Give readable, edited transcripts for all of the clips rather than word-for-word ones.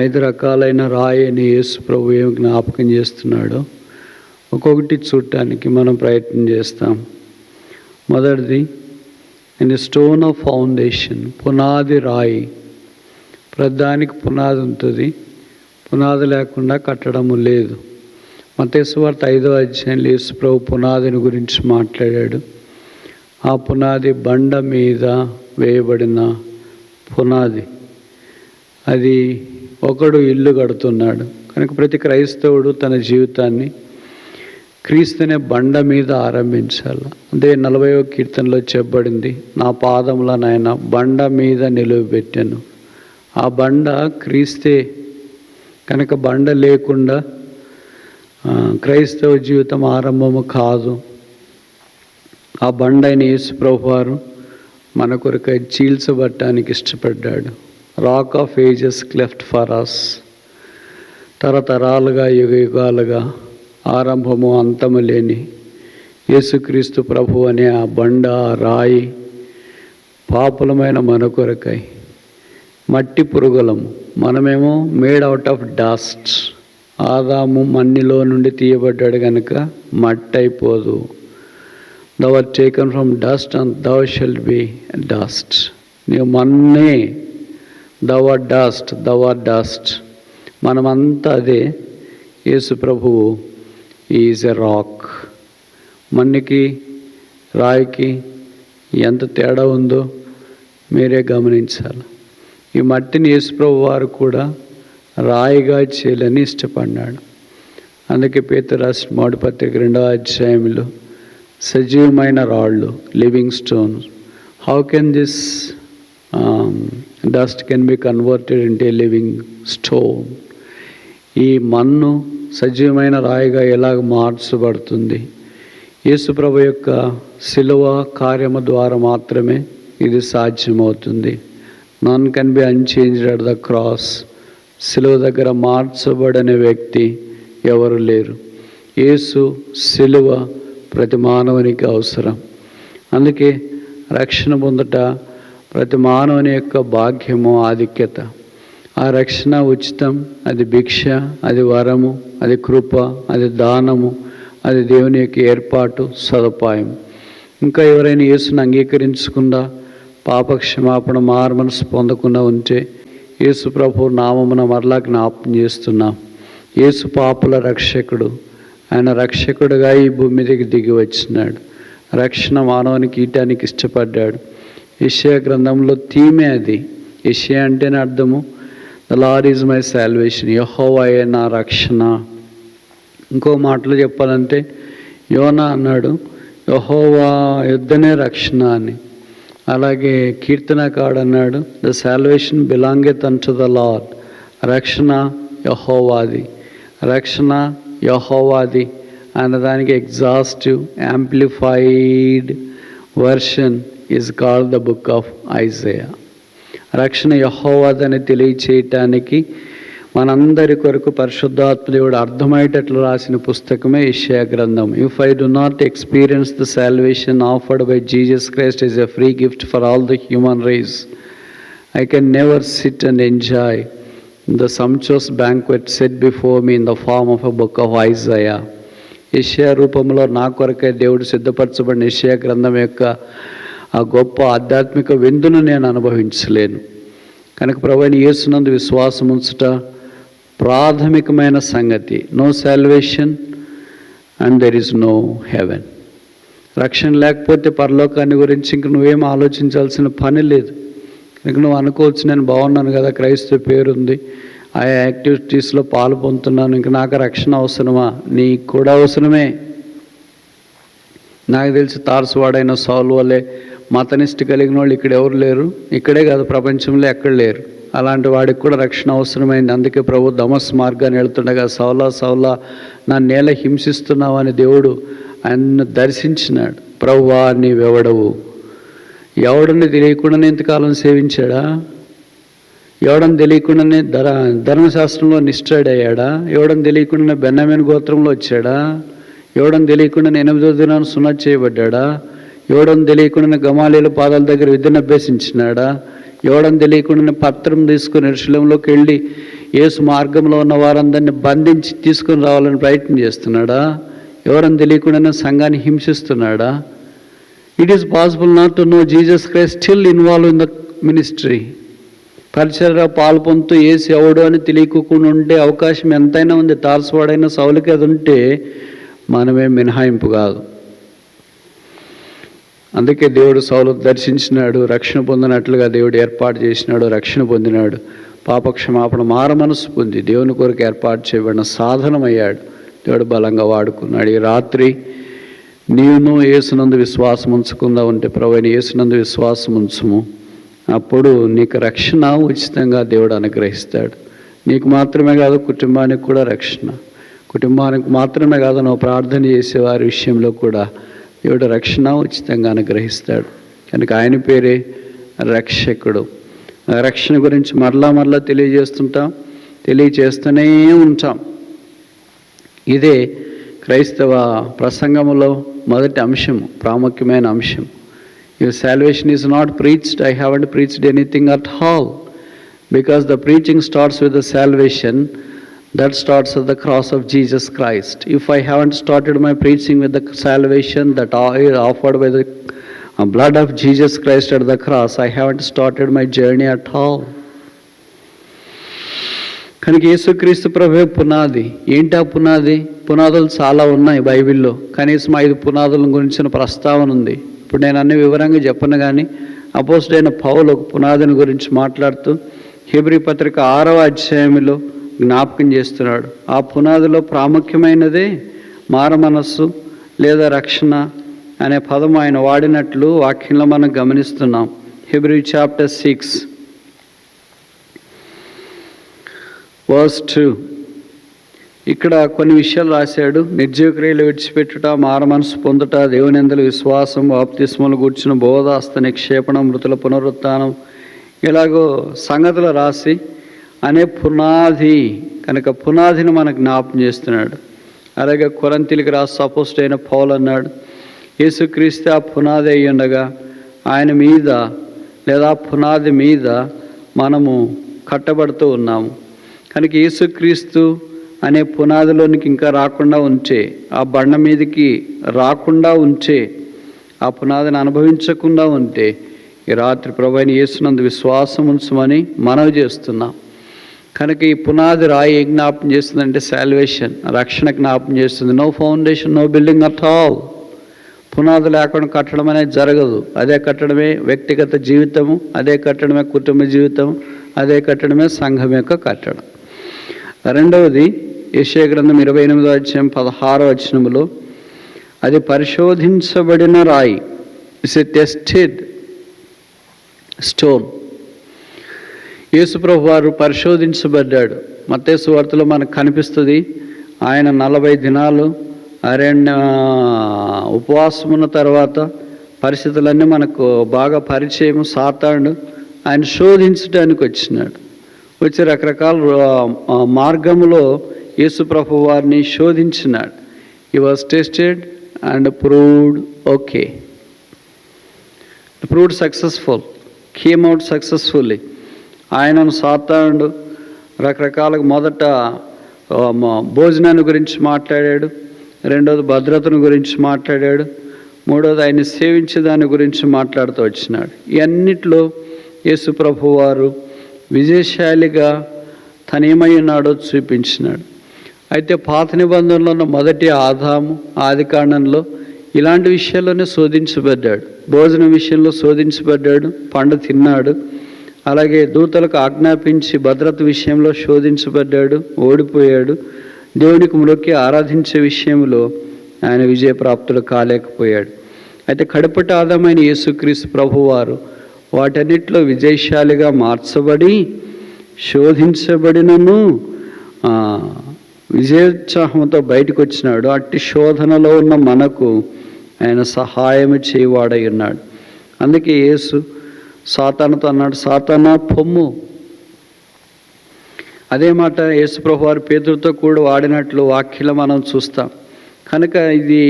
5 రకాలైన రాయిని యేసు ప్రభు ఏం జ్ఞాపకం చేస్తున్నాడో ఒక్కొక్కటి చూడటానికి మనం ప్రయత్నం చేస్తాం. మొదటిది అండ్ స్టోన్ ఆఫ్ ఫౌండేషన్, పునాది రాయి. ప్రతిదానికి పునాది ఉంటుంది, పునాది లేకుండా కట్టడము లేదు. మత్తయి సువార్త 5వ అధ్యాయంలో యేసు ప్రభు పునాదిని గురించి మాట్లాడాడు. ఆ పునాది బండ మీద వేయబడిన పునాది. అది ఒకడు ఇల్లు కడుతున్నాడు కనుక ప్రతి క్రైస్తవుడు తన జీవితాన్ని క్రీస్తునే బండ మీద ఆరంభించాలి. అదే 40వ కీర్తనలో చెప్పబడింది, నా పాదముల నాయన బండ మీద నిలువబెట్టాను. ఆ బండ క్రీస్తే కనుక బండ లేకుండా క్రైస్తవ జీవితం ఆరంభము కాదు. ఆ బండ అయిన యేసు ప్రభువారు మన కొరకై చీల్చబట్టడానికి ఇష్టపడ్డాడు. Rock of ages cleft for us. తరతరాలుగా యుగాలుగా ఆరంభము అంతము లేని యేసుక్రీస్తు ప్రభు అనే ఆ బండ రాయి పాపులమైన మన కొరకై, మట్టి పురుగులము మనమేమో మేడ్ అవుట్ ఆఫ్ డస్ట్. ఆదాము మన్నిలో నుండి తీయబడ్డాడు కనుక మట్టి అయిపోదు. thou art taken from dust and thou shalt be dust. నీవు మన్నే, thou art dust, thou art dust. మనమంతా అదే. యేసు ప్రభువు ఈజ్ ఎ రాక్. మన్నికి రాయికి ఎంత తేడా ఉందో మీరే గమనించాలి. ఈ మట్టిని యేసు ప్రభు వారు కూడా రాయిగా చేయాలని ఇష్టపడ్డాడు. అందుకే పేతురు రాసిన మొదటి పత్రిక 2వ అధ్యాయంలో సజీవమైన రాళ్ళు, living stones, how can this dust can be converted into A living stone. ఈ మన్ను సజీవమైన రాయిగా ఎలాగ మార్చబడుతుంది? యేసుప్రభు యొక్క శిలువ కార్యము ద్వారా మాత్రమే ఇది సాధ్యమవుతుంది. None can be unchanged at the cross. శిలువ దగ్గర మార్చబడని వ్యక్తి ఎవరు లేరు. యేసు శిలువ ప్రతి మానవునికి అవసరం. అందుకే రక్షణ పొందుట ప్రతి మానవుని యొక్క భాగ్యము, ఆధిక్యత. ఆ రక్షణ ఉచితం, అది భిక్ష, అది వరము, అది కృప, అది దానము, అది దేవుని యొక్క ఏర్పాటు, సదుపాయం. ఇంకా ఎవరైనా యేసును అంగీకరించకుండా పాపక్షమాపణ మారుమనసు పొందకుండా ఉంటే యేసు ప్రభు నామమున మరలా జ్ఞాపకం చేస్తున్నాం. యేసు పాపుల రక్షకుడు. ఆయన రక్షకుడుగా ఈ భూమి మీదకి దిగి వచ్చినాడు. రక్షణ మానవునికి ఇయటానికి ఇష్టపడ్డాడు. యెషయా గ్రంథంలో థీమే అది. యెషయా అంటేనే అర్థము the lord is my salvation, యెహోవాయే నా రక్షణ. ఇంకో మాటలో చెప్పాలంటే యోనా అన్నాడు యెహోవా యుద్ధనే రక్షణ అని. అలాగే కీర్తనకాడు అన్నాడు ద సాల్వేషన్ బిలాంగెత్ అన్టు ద లార్డ్. రక్షణ యెహోవాది, రక్షణ యెహోవాది అన్నదానికి exhaustive amplified version is called the book of Isaiah. రక్షణ యెహోవాదని తెలియచేయటానికి మనందరి కొరకు పరిశుద్ధాత్మ దేవుడు అర్థమయ్యేటట్లు రాసిన పుస్తకమే యెషయా గ్రంథం. If I do not experience the salvation offered by Jesus Christ is a free gift for all the human race, I can never sit and enjoy the sumptuous banquet set before me in the form of a book of Isaiah. యెషయా రూపంలో నా కొరకే దేవుడు సిద్ధపరచబడిన యెషయా గ్రంథం యొక్క ఆ గొప్ప ఆధ్యాత్మిక విందును నేను అనుభవించలేను. కనుక ప్రభువైన యేసునందు విశ్వాసం ఉంచుట ప్రాథమికమైన సంగతి. No salvation and there is no heaven. రక్షణ లేకపోతే పరలోకాన్ని గురించి ఇంక నువ్వేం ఆలోచించాల్సిన పని లేదు. ఇంక నువ్వు అనుకోవచ్చు నేను బాగున్నాను కదా, క్రైస్తవ పేరుంది, ఆ యాక్టివిటీస్లో పాలు పొందుతున్నాను, ఇంక నాకు రక్షణ అవసరమా? నీకు కూడా అవసరమే. నాకు తెలిసి తారసువాడైన సౌలు వల్లే మతనిష్ట కలిగిన వాళ్ళు ఇక్కడ ఎవరు లేరు, ఇక్కడే కాదు ప్రపంచంలో ఎక్కడ లేరు. అలాంటి వాడికి కూడా రక్షణ అవసరమైంది. అందుకే ప్రభు దమస్ మార్గాన్ని వెళ్తుండగా సౌలా సౌలా నా నేల హింసిస్తున్నావు అని దేవుడు ఆయన్ను దర్శించినాడు. ప్రభువా నీవెవడవు? ఎవడని తెలియకుండానే ఇంతకాలం సేవించాడా? ఎవడని తెలియకుండానే ధర్మశాస్త్రంలో నిష్ఠుడయ్యాడా? ఎవడని తెలియకుండానే బెన్యామీను గోత్రంలో వచ్చాడా? ఎవడని తెలియకుండానే 8వ దినాన్ని సున్నతి చేయబడ్డాడా? ఎవడని తెలియకుండానే గమాలీల పాదాల దగ్గర విద్యను అభ్యసించినాడా? ఎవడని తెలియకుండా పత్రం తీసుకుని యెరూషలేములోకి వెళ్ళి యేసు మార్గంలో ఉన్న వారందరినీ బంధించి తీసుకుని రావాలని ప్రయత్నం చేస్తున్నాడా? ఎవరని తెలియకుండానే సంఘాన్ని హింసిస్తున్నాడా? It is possible not to know Jesus Christ still involve in the ministry. పరిచర్య పాలు పొందుతూ యేసు ఎవడు అని తెలియకుండా ఉండే అవకాశం ఎంతైనా ఉంది. తారసవాడైన సౌలుకి అది ఉంటే మనమే మినహాయింపు కాదు. అందుకే దేవుడు సౌలు దర్శించినాడు, రక్షణ పొందినట్లుగా దేవుడు ఏర్పాటు చేసినాడు, రక్షణ పొందినాడు. పాపక్షమాపణ మారమనసు పొంది దేవుని కొరకు ఏర్పాటు చేయబడిన సాధనమయ్యాడు. దేవుడు బలంగా వాడుకున్నాడు. ఈ రాత్రి నీవును యేసునందు విశ్వాసం ఉంచకుండా ఉంటే ప్రభువైన యేసునందు విశ్వాసం ఉంచుము. అప్పుడు నీకు రక్షణ ఉచితంగా దేవుడు అనుగ్రహిస్తాడు. నీకు మాత్రమే కాదు, కుటుంబానికి కూడా రక్షణ. కుటుంబానికి మాత్రమే కాదు, నువ్వు ప్రార్థన చేసేవారి విషయంలో కూడా దేవుడు రక్షణ ఉచితంగా అనుగ్రహిస్తాడు. కనుక ఆయన పేరే రక్షకుడు. రక్షణ గురించి మరలా తెలియజేస్తూనే ఉంటాం. ఇదే క్రైస్తవ ప్రసంగంలో మొదటి అంశము, ప్రాముఖ్యమైన అంశం. Your salvation is not preached. I haven't preached anything at all, because the preaching starts with the salvation that starts at the cross of Jesus Christ. If I haven't started my preaching with the salvation that is offered by the blood of Jesus Christ at the cross, I haven't started my journey at all. కనుక యేసుక్రీస్తు ప్రభువే పునాది. ఏంటి ఆ పునాది? పునాదులు చాలా ఉన్నాయి బైబిల్లో. కనీసం 5 పునాదుల గురించిన ప్రస్తావన ఉంది. ఇప్పుడు నేను అన్ని వివరంగా చెప్పను, కానీ అపోస్తలుడైన పౌలు ఒక పునాదిని గురించి మాట్లాడుతూ హెబ్రీ పత్రిక 6వ అధ్యాయంలో జ్ఞాపకం చేస్తున్నాడు. ఆ పునాదిలో ప్రాముఖ్యమైనదే మారమనస్సు లేదా రక్షణ అనే పదం ఆయన వాడినట్లు వాక్యంలో మనం గమనిస్తున్నాం. హెబ్రీ చాప్టర్ 6 verse 2 ఇక్కడ కొన్ని విషయాలు రాశాడు. నిర్జీవ క్రియలు విడిచిపెట్టుట, మారమనసు పొందుట, దేవుని యందు విశ్వాసం, బాప్తిస్మలు గూర్చిన బోధ, హస్త నిక్షేపణ, మృతుల పునరుత్థానం, ఇలాగో సంగతులు రాసి అనే పునాది. కనుక పునాదిని మనకు జ్ఞాపకం చేస్తున్నాడు. అలాగే కొరింథీయులకు రాసి అపోస్తలుడైన పౌలు అన్నాడు, యేసుక్రీస్తు ఆ పునాది అయి ఉండగా ఆయన మీద లేదా పునాది మీద మనము కట్టబడుతూ ఉన్నాము. కనుక యేసుక్రీస్తు అనే పునాదిలోనికి ఇంకా రాకుండా ఉంచే, ఆ బండ మీదకి రాకుండా ఉంచే, ఆ పునాదిని అనుభవించకుండా ఉంటే ఈ రాత్రి ప్రభువైన యేసునందు విశ్వాసం ఉంచమని మనవి చేస్తున్నాం. కనుక ఈ పునాది రాయి ఏం జ్ఞాపం చేస్తుందంటే సాల్వేషన్, రక్షణ జ్ఞాపం చేస్తుంది. No foundation, no building at all. పునాది లేకుండా కట్టడం అనేది జరగదు. అదే కట్టడమే వ్యక్తిగత జీవితము, అదే కట్టడమే కుటుంబ జీవితం, అదే కట్టడమే సంఘం యొక్క కట్టడం. రెండవది యెషయా గ్రంథం 28వ అధ్యాయం 16వ వచనములో అది పరిశోధించబడిన రాయి. It's a tested stone. యేసుప్రభు వారు పరిశోధించబడ్డాడు. మత్తయి సువార్తలో మనకు కనిపిస్తుంది. ఆయన 40 దినాలు అరణ్య ఉపవాసమున్న తర్వాత పరిస్థితులన్నీ మనకు బాగా పరిచయం. సాతానుడు ఆయన శోధించడానికి వచ్చినాడు. వచ్చి రకరకాల మార్గంలో యేసుప్రభు వారిని శోధించినాడు. He was tested and proved okay, proved successful, came out successfully. ఆయనను సాతానుడు రకరకాలుగా మొదట భోజనాన్ని గురించి మాట్లాడాడు, రెండోది భద్రతను గురించి మాట్లాడాడు, మూడోది ఆయన్ని సేవించే దాని గురించి మాట్లాడుతూ వచ్చినాడు. ఇవన్నిట్లో యేసు ప్రభు వారు విజయశాలిగా తనేమై ఉన్నాడో చూపించినాడు. అయితే పాత నిబంధనలో ఉన్న మొదటి ఆదాము ఆది కాండంలో ఇలాంటి విషయాల్లోనే శోధించబడ్డాడు. భోజనం విషయంలో శోధించబడ్డాడు, పండు తిన్నాడు. అలాగే దూతలకు ఆజ్ఞాపించి భద్రత విషయంలో శోధించబడ్డాడు, ఓడిపోయాడు. దేవునికి మొక్కి ఆరాధించే విషయంలో ఆయన విజయప్రాప్తులు కాలేకపోయాడు. అయితే కడపటి ఆదామైన యేసుక్రీస్తు ప్రభువారు వాటన్నిటిలో విజయశాలిగా మార్చబడి శోధించబడినను విజయోత్సాహంతో బయటకు వచ్చినాడు. అట్టి శోధనలో ఉన్న మనకు ఆయన సహాయం చేయవాడై ఉన్నాడు. అందుకే యేసు సాతానుతో అన్నాడు, సాతానా పొమ్ము. అదే మాట యేసు ప్రభు వారు పేతురుతో కూడా వాడినట్లు వాక్యలో మనం చూస్తాం. కనుక ఇది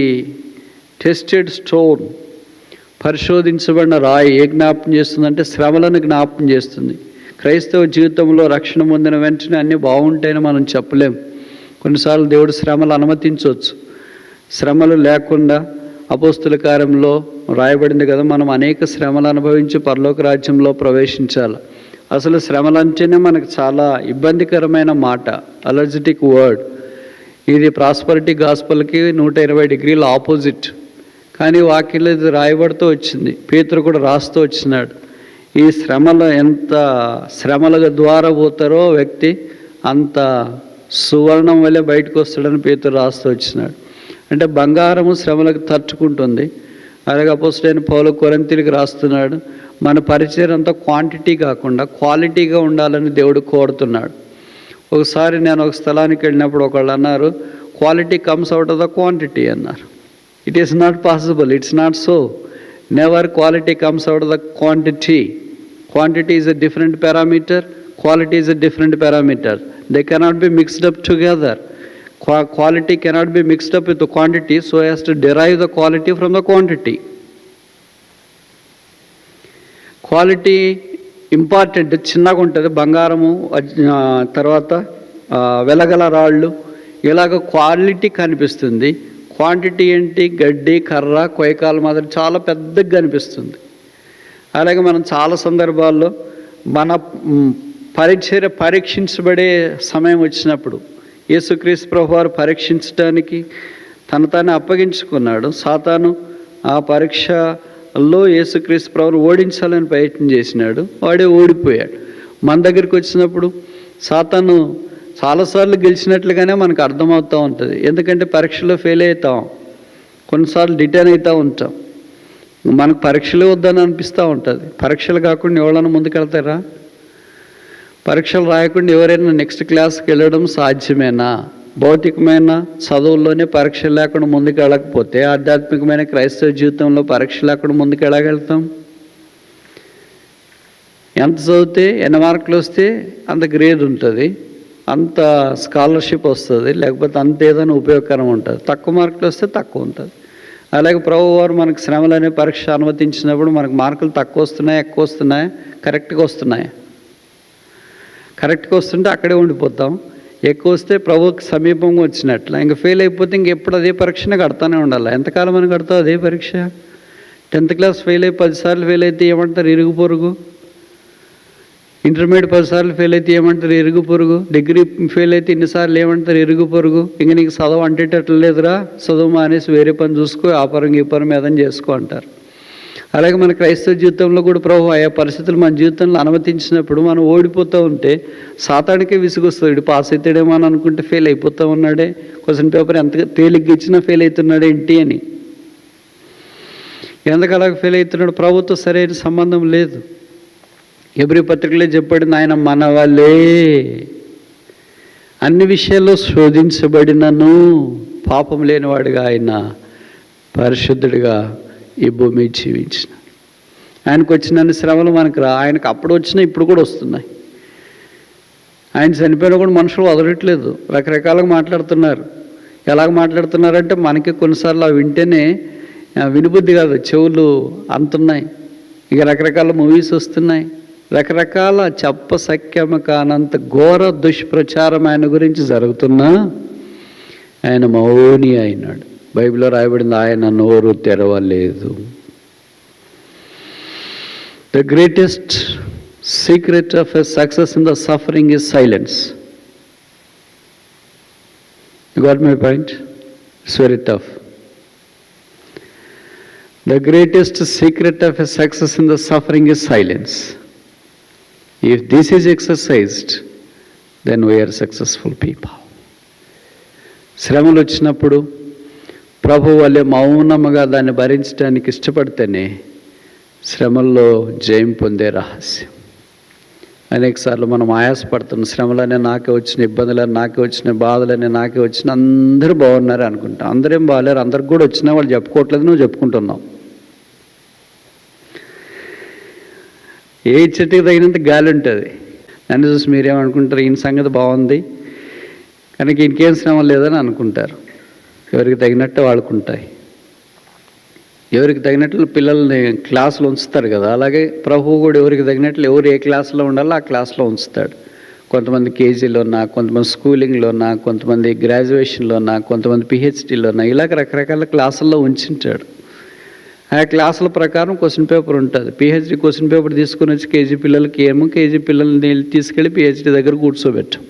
టెస్టెడ్ స్టోన్, పరిశోధించబడిన రాయి ఏ జ్ఞాపం చేస్తుందంటే శ్రమలను జ్ఞాపం చేస్తుంది. క్రైస్తవ జీవితంలో రక్షణ పొందిన వెంటనే అన్నీ బాగుంటాయని మనం చెప్పలేం. కొన్నిసార్లు దేవుడు శ్రమలు అనుమతించవచ్చు. శ్రమలు లేకుండా అపోస్తుల కార్యంలో రాయబడింది కదా, మనం అనేక శ్రమలు అనుభవించి పరలోక రాజ్యంలో ప్రవేశించాలి. అసలు శ్రమలు అంటేనే మనకు చాలా ఇబ్బందికరమైన మాట, అలర్జెటిక్ వర్డ్. ఇది ప్రాస్పరిటీ గాస్పల్కి 120 డిగ్రీల ఆపోజిట్. కానీ వాక్యంలో ఇది రాయబడుతూ వచ్చింది. పేతురు కూడా రాస్తూ వచ్చినాడు. ఈ శ్రమలు ఎంత శ్రమల ద్వారా పోతారో వ్యక్తి అంత సువర్ణం వల్లే బయటకు వస్తాడని పేతురు రాస్తూ వచ్చినాడు. అంటే బంగారము శ్రమలకు తట్టుకుంటుంది. అలాగే అపోస్తలుడైన పౌలు కొరింథీయులకు రాస్తున్నాడు, మన పరిచయం అంతా క్వాంటిటీ కాకుండా క్వాలిటీగా ఉండాలని దేవుడు కోరుతున్నాడు. ఒకసారి నేను ఒక స్థలానికి వెళ్ళినప్పుడు ఒకళ్ళు అన్నారు, quality comes out of the quantity అన్నారు. It is not possible, it's not so. Never quality comes out of the quantity. Quantity is a different parameter, quality is a different parameter. They cannot be mixed up together. Quality cannot be mixed up with the quantity so as to derive the quality from the quantity. Quality important, చిన్నగా ఉంటుంది. బంగారము, తర్వాత వెలగల రాళ్ళు, ఇలాగ quality కనిపిస్తుంది. Quantity ఏంటి? గడ్డి, కర్ర, కొయ్యకాల మాదిరి చాలా పెద్దగా కనిపిస్తుంది. అలాగే మనం చాలా సందర్భాల్లో మన పరీక్షించబడే సమయం వచ్చినప్పుడు యేసుక్రీస్తు ప్రభువారు పరీక్షించడానికి తను తాను అప్పగించుకున్నాడు. సాతాను ఆ పరీక్షలో యేసుక్రీస్తు ప్రభువును ఓడించాలని ప్రయత్నం చేసినాడు, వాడే ఓడిపోయాడు. మన దగ్గరికి వచ్చినప్పుడు సాతాను చాలాసార్లు గెలిచినట్లుగానే మనకు అర్థమవుతూ ఉంటుంది. ఎందుకంటే పరీక్షలో ఫెయిల్ అవుతాం, కొన్నిసార్లు డిటైన్ అవుతూ ఉంటాం. మనకు పరీక్షలు వద్దని అనిపిస్తూ ఉంటుంది. పరీక్షలు కాకుండా ఎవరైనా ముందుకెళ్తారా? పరీక్షలు రాయకుండా ఎవరైనా నెక్స్ట్ క్లాస్కి వెళ్ళడం సాధ్యమేనా? భౌతికమైన చదువుల్లోనే పరీక్షలు లేకుండా ముందుకు వెళ్ళకపోతే ఆధ్యాత్మికమైన క్రైస్తవ జీవితంలో పరీక్ష లేకుండా ముందుకు వెళ్ళగలుగుతాం? ఎంత చదివితే ఎన్ని మార్కులు వస్తే అంత గ్రేడ్ ఉంటుంది, అంత స్కాలర్షిప్ వస్తుంది, లేకపోతే అంత ఏదైనా ఉపయోగకరం ఉంటుంది. తక్కువ మార్కులు వస్తే తక్కువ ఉంటుంది. అలాగే ప్రభువారు మనకు శ్రమలు అనే పరీక్ష అనుమతించినప్పుడు మనకు మార్కులు తక్కువ వస్తున్నాయా, ఎక్కువ వస్తున్నాయా, కరెక్ట్గా వస్తున్నాయా? కరెక్ట్గా వస్తుంటే అక్కడే ఉండిపోతాం. ఎక్కువ వస్తే ప్రభువుకి సమీపంగా వచ్చినట్లు. ఇంకా ఫెయిల్ అయిపోతే ఇంకెప్పుడు అదే పరీక్షనే కడతానే ఉండాలి. ఎంతకాలం అని కడతావు అదే పరీక్ష? 10th క్లాస్ ఫెయిల్ అయ్యి 10 సార్లు ఫెయిల్ అయితే ఏమంటారు? ఇరుగు పొరుగు. ఇంటర్మీడియట్ 10 సార్లు ఫెయిల్ అయితే ఏమంటారు? ఇరుగు పొరుగు. డిగ్రీ ఫెయిల్ అయితే ఇన్నిసార్లు ఏమంటారు? ఇరుగు పొరుగు. ఇంక నీకు చదువు అంటేటట్లు లేదురా, చదువు మానేసి వేరే పని చూసుకో, ఆ పరం ఈ పరం ఏదని చేసుకో అంటారు. అలాగే మన క్రైస్తవ జీవితంలో కూడా ప్రభు ఆయా పరిస్థితులు మన జీవితంలో అనుమతించినప్పుడు మనం ఓడిపోతూ ఉంటే సాతానికే విసుగొస్తుంది. పాస్ అవుతాడేమో అని అనుకుంటే ఫెయిల్ అయిపోతూ ఉన్నాడే, క్వశ్చన్ పేపర్ ఎంత తేలిగ్గా ఇచ్చినా ఫెయిల్ అవుతున్నాడు ఏంటి అని. ఎందుకు అలాగ ఫెయిల్ అవుతున్నాడు? ప్రభుత్వం సరైన సంబంధం లేదు. హెబ్రీ పత్రికలో చెప్పబడింది, ఆయన మన వలే అన్ని విషయాల్లో శోధించబడినను పాపం లేనివాడుగా ఆయన పరిశుద్ధుడిగా ఈ భూమి జీవించిన. ఆయనకు వచ్చిన శ్రమలు మనకు ఆయనకు అప్పుడు వచ్చినా ఇప్పుడు కూడా వస్తున్నాయి. ఆయన చనిపోయినా కూడా మనుషులు వదలట్లేదు, రకరకాలుగా మాట్లాడుతున్నారు. ఎలాగ మాట్లాడుతున్నారంటే మనకి కొన్నిసార్లు అవి వింటేనే వినుబుద్ధి కాదు, చెవులు అంతున్నాయి. ఇక రకరకాల మూవీస్ వస్తున్నాయి, రకరకాల చెప్పసఖ్యము కానంత ఘోర దుష్ప్రచారం ఆయన గురించి జరుగుతున్నా ఆయన మౌని అయినాడు. బైబిల్లో రాయబడింది, ఆయన నోరు తెరవలేదు. The greatest secret of a success in the suffering is silence. You got my point? It's very tough. The greatest secret of a success in the suffering is silence. If this is exercised, then we are successful people. శ్రమలు వచ్చినప్పుడు ప్రభు వల్లే మౌనముగా దాన్ని భరించడానికి ఇష్టపడితేనే శ్రమల్లో జయం పొందే రహస్యం. అనేకసార్లు మనం ఆయాసపడుతున్నాం, శ్రమలనే నాకే వచ్చిన, ఇబ్బందులని నాకే వచ్చిన, బాధలనే నాకే వచ్చిన, అందరూ బాగున్నారు అనుకుంటాం. అందరేం బాగాలేరు, అందరికి కూడా వచ్చినా వాళ్ళు చెప్పుకోవట్లేదు, నువ్వు చెప్పుకుంటున్నావు. ఏ చెట్టుకి తగినంత గాలి ఉంటుంది. నన్ను చూసి మీరేమనుకుంటారు? ఈయన సంగతి బాగుంది కనుక ఇంకేం శ్రమ లేదని అనుకుంటారు. ఎవరికి తగినట్టు వాళ్ళకుంటాయి. ఎవరికి తగినట్లు పిల్లల్ని క్లాసులో ఉంచుతారు కదా, అలాగే ప్రభువు కూడా ఎవరికి తగినట్లు ఎవరు ఏ క్లాసులో ఉండాలో ఆ క్లాస్లో ఉంచుతాడు. కొంతమంది కేజీలో ఉన్నా, కొంతమంది స్కూలింగ్లో ఉన్నా, కొంతమంది గ్రాడ్యుయేషన్లో ఉన్నా, కొంతమంది పిహెచ్డీలో ఉన్నా, ఇలాగ రకరకాల క్లాసుల్లో ఉంచుంటాడు. ఆ క్లాసుల ప్రకారం క్వశ్చన్ పేపర్ ఉంటుంది. పిహెచ్డీ క్వశ్చన్ పేపర్ తీసుకుని వచ్చి కేజీ పిల్లలకి ఏమో, కేజీ పిల్లల్ని తీసుకెళ్ళి పిహెచ్డీ దగ్గర కూర్చోబెట్టాం.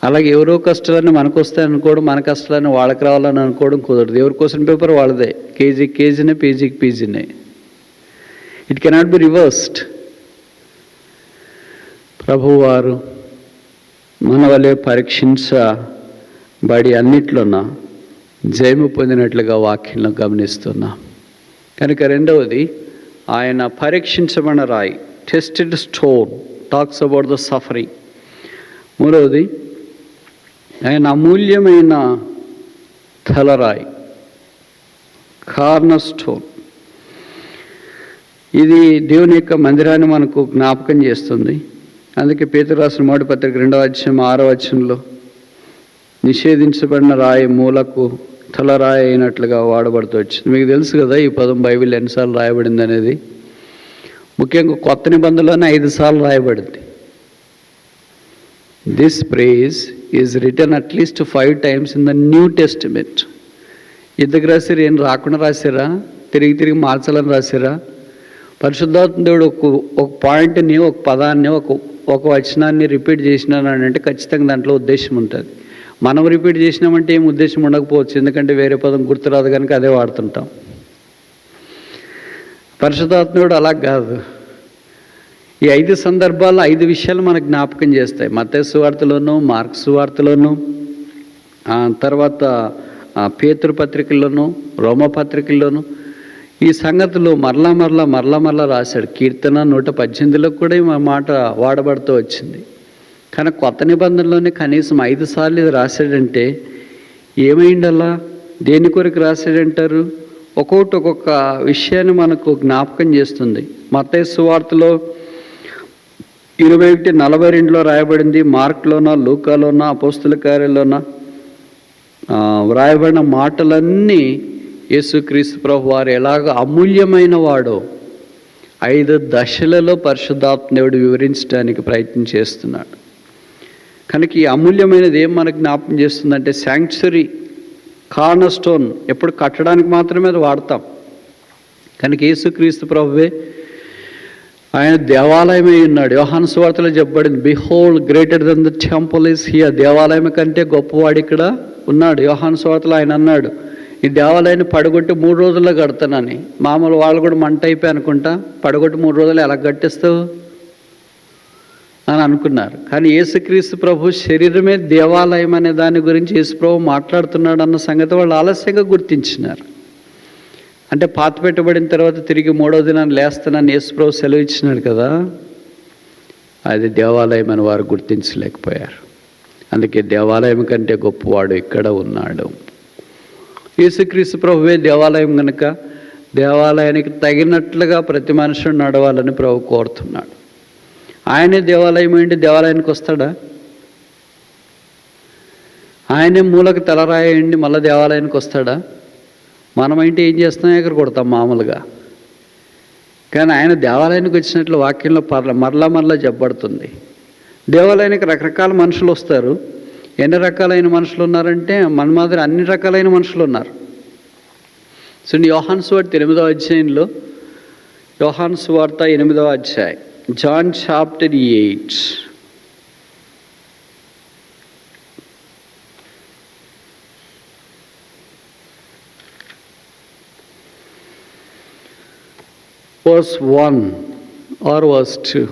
అలాగే ఎవరో కష్టాలని మనకు వస్తాయి అనుకోవడం, మన కష్టాలని వాళ్ళకి రావాలని అనుకోవడం కుదరదు. ఎవరి క్వశ్చన్ పేపర్ వాళ్ళదే, కేజీకి కేజీనే, పీజీకి పీజీనే. It cannot be reversed. ప్రభువారు మన వలె పరీక్షించబడి అన్నిట్లోన జయము పొందినట్లుగా వాక్యంలో గమనిస్తున్నాం. కనుక రెండవది, ఆయన పరీక్షించబడిన రాయి, tested stone, talks about the suffering. మూడవది, ఆయన అమూల్యమైన తలరాయి, కార్నర్ స్టోన్. ఇది దేవుని యొక్క మందిరాన్ని మనకు జ్ఞాపకం చేస్తుంది. అందుకే పేతురు రాసిన మొదటి పత్రిక 2వ అధ్యాయం 6వ వచనంలో నిషేధించబడిన రాయి మూలకు తలరాయి అయినట్లుగా వాడబడుతూ వచ్చింది. మీకు తెలుసు కదా ఈ పదం బైబిల్ ఎన్నిసార్లు రాయబడింది అనేది. ముఖ్యంగా కొత్త నిబంధనలోనే 5 సార్లు రాయబడింది. This praise is return at least 5 times in the new testament. ఎందుకు రాశారు? ఏం రాకుండా రాశారా? తిరిగి మార్చాలని రాశారా? పరిశుద్ధాత్మ దేవుడు ఒక పాయింట్ని, ఒక పదాన్ని, ఒక వచనాన్ని రిపీట్ చేసినానంటే ఖచ్చితంగా దాంట్లో ఉద్దేశం ఉంటుంది. మనం రిపీట్ చేసినామంటే ఏం ఉద్దేశం ఉండకపోవచ్చు, ఎందుకంటే వేరే పదం గుర్తురాదు కనుక అదే వాడుతుంటాం. పరిశుద్ధాత్మ దేవుడు అలా కాదు. ఈ 5 సందర్భాల్లో 5 విషయాలు మనకు జ్ఞాపకం చేస్తాయి. మత్తయి సువార్తలోను, మార్కు సువార్తలోను, తర్వాత పేతురు పత్రికల్లోను, రోమా పత్రికల్లోను ఈ సంగతులు మరలా రాశాడు. కీర్తన 118లో కూడా ఈ మాట వాడబడుతూ వచ్చింది. కానీ కొత్త నిబంధనలోనే కనీసం 5 సార్లు ఇది రాశాడంటే ఏమైందలా? దేని కొరకు రాశాడంటారు? ఒక్కొక్క విషయాన్ని మనకు జ్ఞాపకం చేస్తుంది. మత్తయి సువార్తలో 21:42లో రాయబడింది. మార్కులోనా, లూకాలోనా, అపోస్తుల కార్యాల్లోనా వ్రాయబడిన మాటలన్నీ యేసుక్రీస్తు ప్రభు వారు ఎలాగ అమూల్యమైన వాడో 5 దశలలో పరిశుద్ధాత్మ దేవుడు వివరించడానికి ప్రయత్నం చేస్తున్నాడు. కనుక ఈ అమూల్యమైనది ఏం మనకు జ్ఞాపకం చేస్తుందంటే, శాంక్చురీ, కార్నర్ స్టోన్. ఎప్పుడు కట్టడానికి మాత్రమే అది వాడతాం. కనుక యేసుక్రీస్తు ప్రభువే ఆయన దేవాలయమై ఉన్నాడు. యోహాను సువార్తలో చెప్పబడింది, behold greater than the temple is here. దేవాలయం కంటే గొప్పవాడు ఇక్కడ ఉన్నాడు. యోహాను సువార్తలో ఆయన అన్నాడు, ఈ దేవాలయాన్ని పడగొట్టి 3 రోజుల్లో కడతానని. మామూలు వాళ్ళు కూడా మంట అయిపోయి అనుకుంటా, పడగొట్టి 3 రోజులు ఎలా కట్టిస్తావు అని అనుకున్నారు. కానీ యేసుక్రీస్తు ప్రభు శరీరమే దేవాలయం అనే దాని గురించి యేసు ప్రభు మాట్లాడుతున్నాడు అన్న సంగతి వాళ్ళు ఆలస్యంగా గుర్తించినారు. అంటే పాత పెట్టబడిన తర్వాత తిరిగి 3వ దినాన్ని లేస్తానని యేసు ప్రభు సెలవు ఇచ్చినాడు కదా, అది దేవాలయం అని వారు గుర్తించలేకపోయారు. అందుకే దేవాలయం కంటే గొప్పవాడు ఇక్కడ ఉన్నాడు. యేసుక్రీస్తు ప్రభువే దేవాలయం కనుక దేవాలయానికి తగినట్లుగా ప్రతి మనుషుడు నడవాలని ప్రభు కోరుతున్నాడు. ఆయనే దేవాలయం ఏంటి? దేవాలయానికి వస్తాడా? ఆయనే మూలకు తలరాయండి మళ్ళీ దేవాలయానికి వస్తాడా? మనమైంటే ఏం చేస్తాం? ఎక్కడ కొడతాం మామూలుగా. కానీ ఆయన దేవాలయానికి వచ్చినట్లు వాక్యంలో మరలా చెప్పబడుతుంది. దేవాలయానికి రకరకాల మనుషులు వస్తారు. ఎన్ని రకాలైన మనుషులు ఉన్నారంటే మన మాదిరి అన్ని రకాలైన మనుషులు ఉన్నారు. సో యోహాను సువార్త 8వ అధ్యాయంలో, యోహాను సువార్త 8వ అధ్యాయం, John chapter 8 verse 1 or verse 2.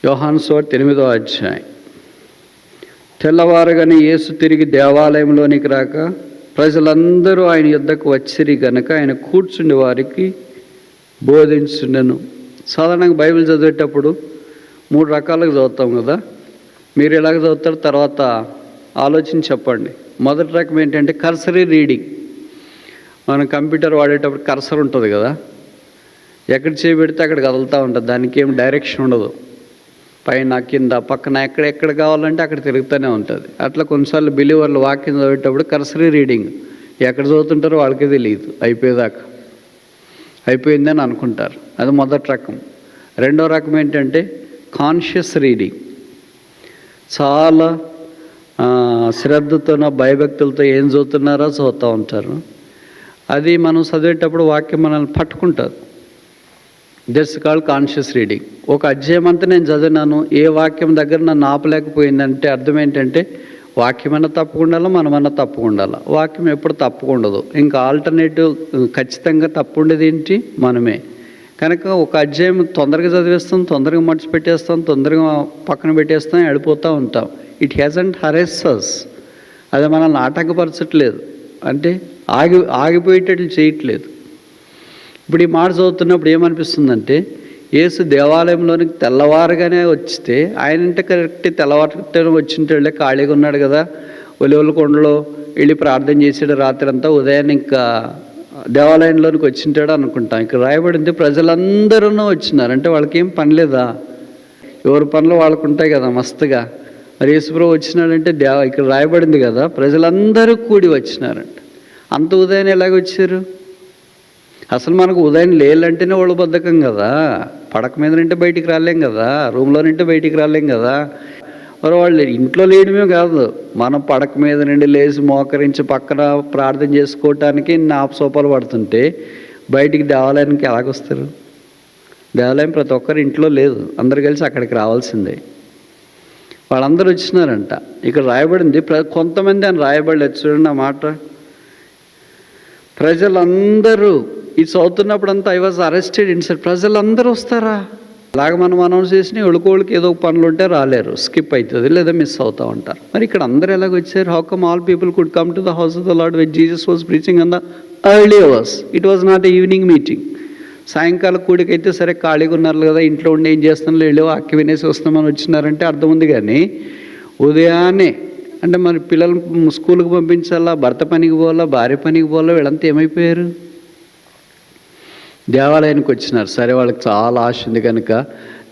యోహాను సువార్త 8వ అధ్యాయం. తెల్లవారగానే యేసు తిరిగి దేవాలయంలోనికి రాక ప్రజలందరూ ఆయన యుద్ధకు వచ్చిరి గనక ఆయన కూర్చుండి వారికి బోధించుండెను. సాధారణంగా బైబిల్ చదివేటప్పుడు 3 రకాలుగా చదువుతాం కదా. మీరు ఎలాగ చదువుతారు తర్వాత ఆలోచించి చెప్పండి. మొదటి రకం ఏంటంటే కర్సరీ రీడింగ్. మనం కంప్యూటర్ వాడేటప్పుడు కర్సర్ ఉంటుంది కదా, ఎక్కడ చేయబెడితే అక్కడ కదులుతూ ఉంటుంది. దానికి ఏం డైరెక్షన్ ఉండదు. పైన కింద పక్కన ఎక్కడ కావాలంటే అక్కడ తిరుగుతూనే ఉంటుంది. అట్లా కొన్నిసార్లు బిలీవర్లు వాక్యం చదివేటప్పుడు కర్సరీ రీడింగ్, ఎక్కడ చదువుతుంటారో వాళ్ళకే తెలియదు అయిపోయేదాకా. అయిపోయిందని అనుకుంటారు. అది మొదటి రకం. రెండో రకం ఏంటంటే కాన్షియస్ రీడింగ్. చాలా శ్రద్ధతోనో భయభక్తులతో ఏం చదువుతున్నారో చదువుతూ ఉంటారు. అది మనం చదివేటప్పుడు వాక్యం మనల్ని పట్టుకుంటారు. That's called conscious reading. ఒక అధ్యాయం అంతా నేను చదివినాను, ఏ వాక్యం దగ్గర నన్ను ఆపలేకపోయిందంటే అర్థం ఏంటంటే వాక్యమైనా తప్పకుండాలా, మనమన్నా తప్పకుండాలా. వాక్యం ఎప్పుడు తప్పకుండదు. ఇంకా ఆల్టర్నేటివ్ ఖచ్చితంగా తప్పు ఉండేది ఏంటి? మనమే. కనుక ఒక అధ్యాయం తొందరగా చదివేస్తాం, తొందరగా మర్చి పెట్టేస్తాం, తొందరగా పక్కన పెట్టేస్తాం, వెళ్ళిపోతూ ఉంటాం. It hasn't harassed us. అది మనల్ని ఆటంకపరచట్లేదు, అంటే ఆగిపోయేటట్లు చేయట్లేదు. ఇప్పుడు ఈ మాట చదువుతున్నప్పుడు ఏమనిపిస్తుందంటే, యేసు దేవాలయంలోనికి తెల్లవారుగానే వచ్చితే ఆయనంటే కరెక్ట్ తెల్లవారు వచ్చింటే ఖాళీగా ఉన్నాడు కదా, ఒలివల కొండలో వెళ్ళి ప్రార్థన చేసాడు రాత్రి అంతా, ఉదయాన్నే ఇంకా దేవాలయంలోనికి వచ్చింటాడు అనుకుంటాం. ఇక్కడ రాయబడింది ప్రజలందరూ వచ్చినారు. అంటే వాళ్ళకి ఏం పని లేదా? ఎవరి పనులు వాళ్ళకు ఉంటాయి కదా మస్తుగా. మరి యేసుప్రభు వచ్చినాడంటే ఇక్కడ రాయబడింది కదా ప్రజలందరూ కూడి వచ్చినారంట. అంత ఉదయాన్నే ఎలాగొచ్చారు? అసలు మనకు ఉదయం లేలంటేనే ఒళ్ళు బద్ధకం కదా. పడక మీద నుంటే బయటికి రాలేం కదా, రూమ్లో నుంటే బయటికి రాలేం కదా. మరి వాళ్ళు ఇంట్లో లేయడమే కాదు, మనం పడక మీద నుండి లేచి మోకరించి పక్కన ప్రార్థన చేసుకోవటానికి నాపసోపాలు పడుతుంటే బయటికి దేవాలయానికి ఎలాగొస్తారు? దేవాలయం ప్రతి ఒక్కరు ఇంట్లో లేదు, అందరు కలిసి అక్కడికి రావాల్సిందే. వాళ్ళందరూ వచ్చినారంట. ఇక్కడ రాయబడింది కొంతమంది అని రాయబడలేదు. చూడండి ఆ మాట. ప్రజలందరూ ఈ చదువుతున్నప్పుడు అంతా ఐ వాజ్ అరెస్టెడ్ ఇన్సైడ్. ప్రజలందరూ వస్తారా? అలాగ మనం అనౌన్స్ చేసిన ఒళ్ళుకోళ్ళకి ఏదో పనులు ఉంటే రాలేరు, స్కిప్ అవుతుంది లేదా మిస్ అవుతూ ఉంటారు. మరి ఇక్కడ అందరూ ఎలాగ వచ్చారు? How come all people could come to the house of the lord when Jesus was preaching on the early hours. It was not a evening meeting. సాయంకాలం కూడికైతే సరే ఖాళీగా ఉన్నారు కదా, ఇంట్లో ఉండి ఏం చేస్తున్నారు, వెళ్ళి వాక్యం వినేసి వస్తామని వచ్చినారంటే అర్థం ఉంది. కానీ ఉదయాన్నే అంటే మరి పిల్లలు స్కూల్కి పంపించాలా, భర్త పనికి పోవాలా, భార్య పనికి పోవాలా, వీళ్ళంతా ఏమైపోయారు? దేవాలయానికి వచ్చినారు. సరే వాళ్ళకి చాలా ఆశ ఉంది కనుక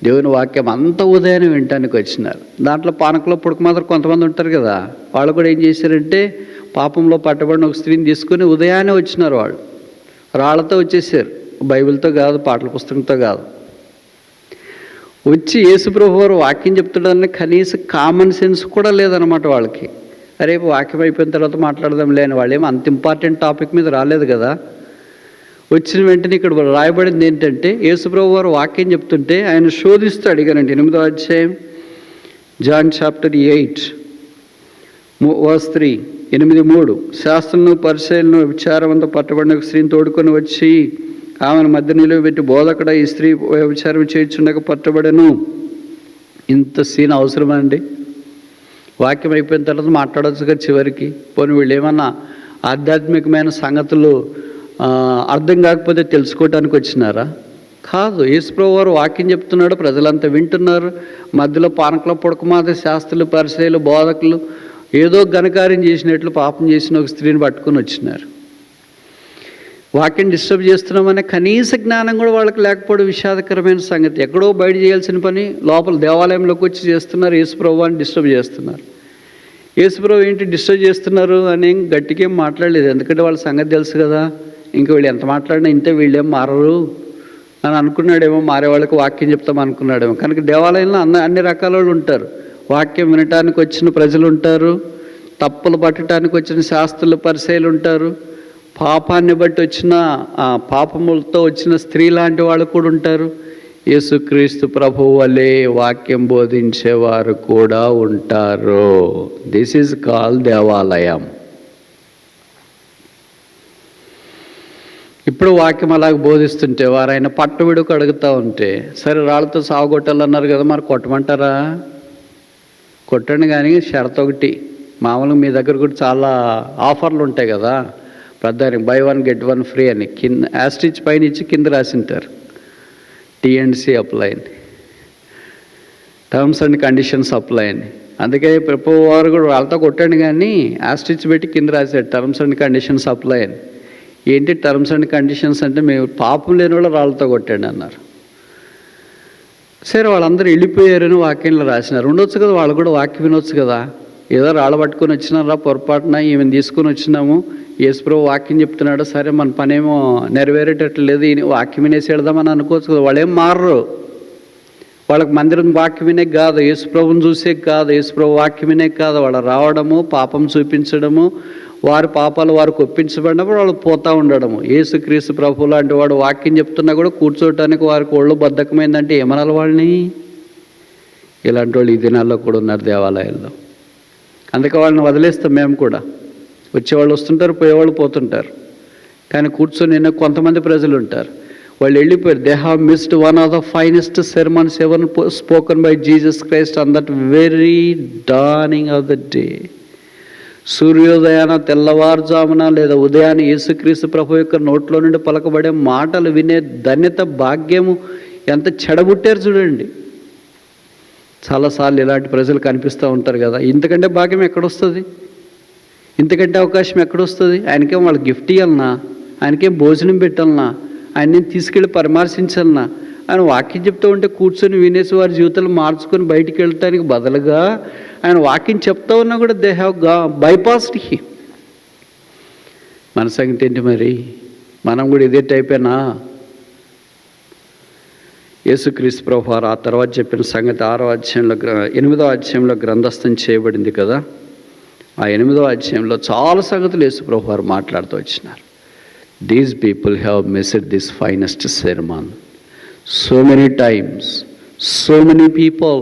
దేవుని వాక్యం అంత ఉదయాన్నే వినటానికి వచ్చినారు. దాంట్లో పానకలో పుడక మాత్రం కొంతమంది ఉంటారు కదా, వాళ్ళు కూడా ఏం చేశారంటే పాపంలో పట్టబడిన ఒక స్త్రీని తీసుకొని ఉదయాన్నే వచ్చినారు. వాళ్ళు రాళ్లతో వచ్చేసారు, బైబిల్తో కాదు, పాటల పుస్తకంతో కాదు. వచ్చి యేసుప్రభు వారు వాక్యం చెప్తాడని కనీసం కామన్ సెన్స్ కూడా లేదనమాట వాళ్ళకి. రేపు వాక్యం అయిపోయిన తర్వాత మాట్లాడదాం లేని వాళ్ళు ఏమో అంత ఇంపార్టెంట్ టాపిక్ మీద రాలేదు కదా. వచ్చిన వెంటనే ఇక్కడ రాయబడింది ఏంటంటే యేసుప్రభు వారు వాక్యం చెప్తుంటే ఆయన శోధిస్తూ అడిగారండి. 8వ అధ్యాయం జాన్ చాప్టర్ 8 verse 3, 8:3. శాస్త్రులను పరిచయలను విచారవంతా పట్టబడిన స్త్రీని తోడుకొని వచ్చి ఆమెను మధ్య నిలవబెట్టి, బోధకుడ, ఈ స్త్రీ విచారం చేయించుండగా పట్టబడను. ఇంత సీన్ అవసరమండి? వాక్యం అయిపోయిన తర్వాత మాట్లాడవచ్చు కదా చివరికి. పోనీ వీళ్ళు ఏమన్నా ఆధ్యాత్మికమైన సంగతులు అర్థం కాకపోతే తెలుసుకోవటానికి వచ్చినారా? కాదు. యేసుప్రభు వారు వాక్యం చెప్తున్నాడు, ప్రజలంతా వింటున్నారు. మధ్యలో పానకల పుడకమాద శాస్త్రులు, పరిచయులు, బోధకులు ఏదో ఘనకార్యం చేసినట్లు పాపం చేసిన ఒక స్త్రీని పట్టుకొని వచ్చినారు. వాక్యం డిస్టర్బ్ చేస్తున్నామనే కనీస జ్ఞానం కూడా వాళ్ళకి లేకపోవడం విషాదకరమైన సంగతి. ఎక్కడో బయట చేయాల్సిన పని లోపల దేవాలయంలోకి వచ్చి చేస్తున్నారు. యేసుప్రభు అని డిస్టర్బ్ చేస్తున్నారు. యేసుప్రభు ఏంటి డిస్టర్బ్ చేస్తున్నారు అని గట్టికేం మాట్లాడలేదు, ఎందుకంటే వాళ్ళ సంగతి తెలుసు కదా. ఇంక వీళ్ళు ఎంత మాట్లాడినా ఇంతే, వీళ్ళేం మారరు అని అనుకున్నాడేమో. మారే వాళ్ళకి వాక్యం చెప్తాం అనుకున్నాడేమో. కనుక దేవాలయంలో అన్ని రకాల వాళ్ళు ఉంటారు. వాక్యం వినటానికి వచ్చిన ప్రజలు ఉంటారు, తప్పులు పట్టడానికి వచ్చిన శాస్త్రులు, పరిచయులు ఉంటారు, పాపాన్ని బట్టి వచ్చిన పాపములతో వచ్చిన స్త్రీ లాంటి వాళ్ళు కూడా ఉంటారు, యేసుక్రీస్తు ప్రభువు వలె వాక్యం బోధించేవారు కూడా ఉంటారు. దిస్ ఈజ్ కాల్డ్ దేవాలయం. ఇప్పుడు వాక్యం అలాగ బోధిస్తుంటే వారు ఆయన పట్టువిడుకు అడుగుతూ ఉంటే, సరే రాళ్ళతో సాగుగొట్టాలన్నారు కదా, మరి కొట్టమంటారా? కొట్టండి, కానీ షరత్ ఒకటి. మామూలుగా మీ దగ్గర కూడా చాలా ఆఫర్లు ఉంటాయి కదా, పెద్ద బై 1 get 1 ఫ్రీ అని కింద యాస్టిచ్ పైన ఇచ్చి కింద రాసింటారు T&C అప్లై అని, టర్మ్స్ అండ్ కండిషన్స్ అప్లై అని. అందుకే ప్రభు వారు కూడా వాళ్ళతో కొట్టండి కానీ యాస్టిచ్ పెట్టి కింద రాశాడు టర్మ్స్ అండ్ కండిషన్స్ అప్లై అని. ఏంటి టర్మ్స్ అండ్ కండిషన్స్ అంటే మేము పాపం లేని వాళ్ళు రాళ్ళతో కొట్టండి అన్నారు. సరే వాళ్ళందరూ వెళ్ళిపోయారని వాక్యంలో రాసినారు. ఉండొచ్చు కదా, వాళ్ళు కూడా వాక్యం వినొచ్చు కదా. ఏదో రాళ్ళు పట్టుకొని వచ్చినారా పొరపాటున, ఈమెను తీసుకొని వచ్చినాము, యేసుప్రభు వాక్యం చెప్తున్నాడు, సరే మన పనేమో నెరవేరేటట్లు లేదు, ఈ వాక్యం వినేసి వెళదామని అనుకోవచ్చు కదా. వాళ్ళేం మారరు. వాళ్ళకి మందిరం వాక్యం వినే కాదు, యేసుప్రభుని చూసే కాదు, యేసుప్రభు వాక్యం వినే కాదు, వాళ్ళు రావడము, పాపం చూపించడము, వారి పాపాలు వారికి ఒప్పించబడినప్పుడు వాళ్ళు పోతూ ఉండడము. యేసుక్రీస్తు ప్రభు లాంటి వాడు వాక్యం చెప్తున్నా కూడా కూర్చోవటానికి వారికి ఒళ్ళు బద్ధకమైందంటే ఏమనాలి వాళ్ళని? ఇలాంటి వాళ్ళు ఈ దినాల్లో కూడా ఉన్నారు దేవాలయాల్లో. అందుకే వాళ్ళని వదిలేస్తాం మేము కూడా. వచ్చేవాళ్ళు వస్తుంటారు, పోయేవాళ్ళు పోతుంటారు. కానీ కూర్చొని కొంతమంది ప్రజలు ఉంటారు, వాళ్ళు వెళ్ళిపోయారు. They have missed one of the finest sermons ever spoken by Jesus Christ on that very dawning of the day. సూర్యోదయాన, తెల్లవారుజామున లేదా ఉదయాన్నే యేసుక్రీస్తు ప్రభు యొక్క నోట్లో నుండి పలకబడే మాటలు వినే ధన్యత, భాగ్యము ఎంత చెడబుట్టారు చూడండి. చాలాసార్లు ఇలాంటి ప్రజలు కనిపిస్తూ ఉంటారు కదా. ఇంతకంటే భాగ్యం ఎక్కడొస్తుంది? ఇంతకంటే అవకాశం ఎక్కడొస్తుంది? ఆయనకేం వాళ్ళు గిఫ్ట్ ఇవ్వాలన్నా, ఆయనకేం భోజనం పెట్టాలన్నా, ఆయన్ని తీసుకెళ్ళి పరామర్శించాలన్నా, ఆయన వాక్యం చెప్తూ ఉంటే కూర్చొని వినేసి వారి జీవితాలు మార్చుకొని బయటికి వెళ్ళటానికి బదులుగా ఆయన వాక్యం చెప్తా ఉన్నా కూడా దే హ్యావ్ బైపాస్డ్ హి. మన సంగతి ఏంటి మరి? మనం కూడా ఇదే టైపేనా? యేసుక్రీస్తు ప్రభువారు ఆ తర్వాత చెప్పిన సంగతి 8వ అధ్యాయంలో గ్రంథస్థం చేయబడింది కదా. ఆ 8వ అధ్యాయంలో చాలా సంగతులు యేసు ప్రభువారు మాట్లాడుతూ వచ్చినారు. These people have missed this finest sermon. So many times, so many people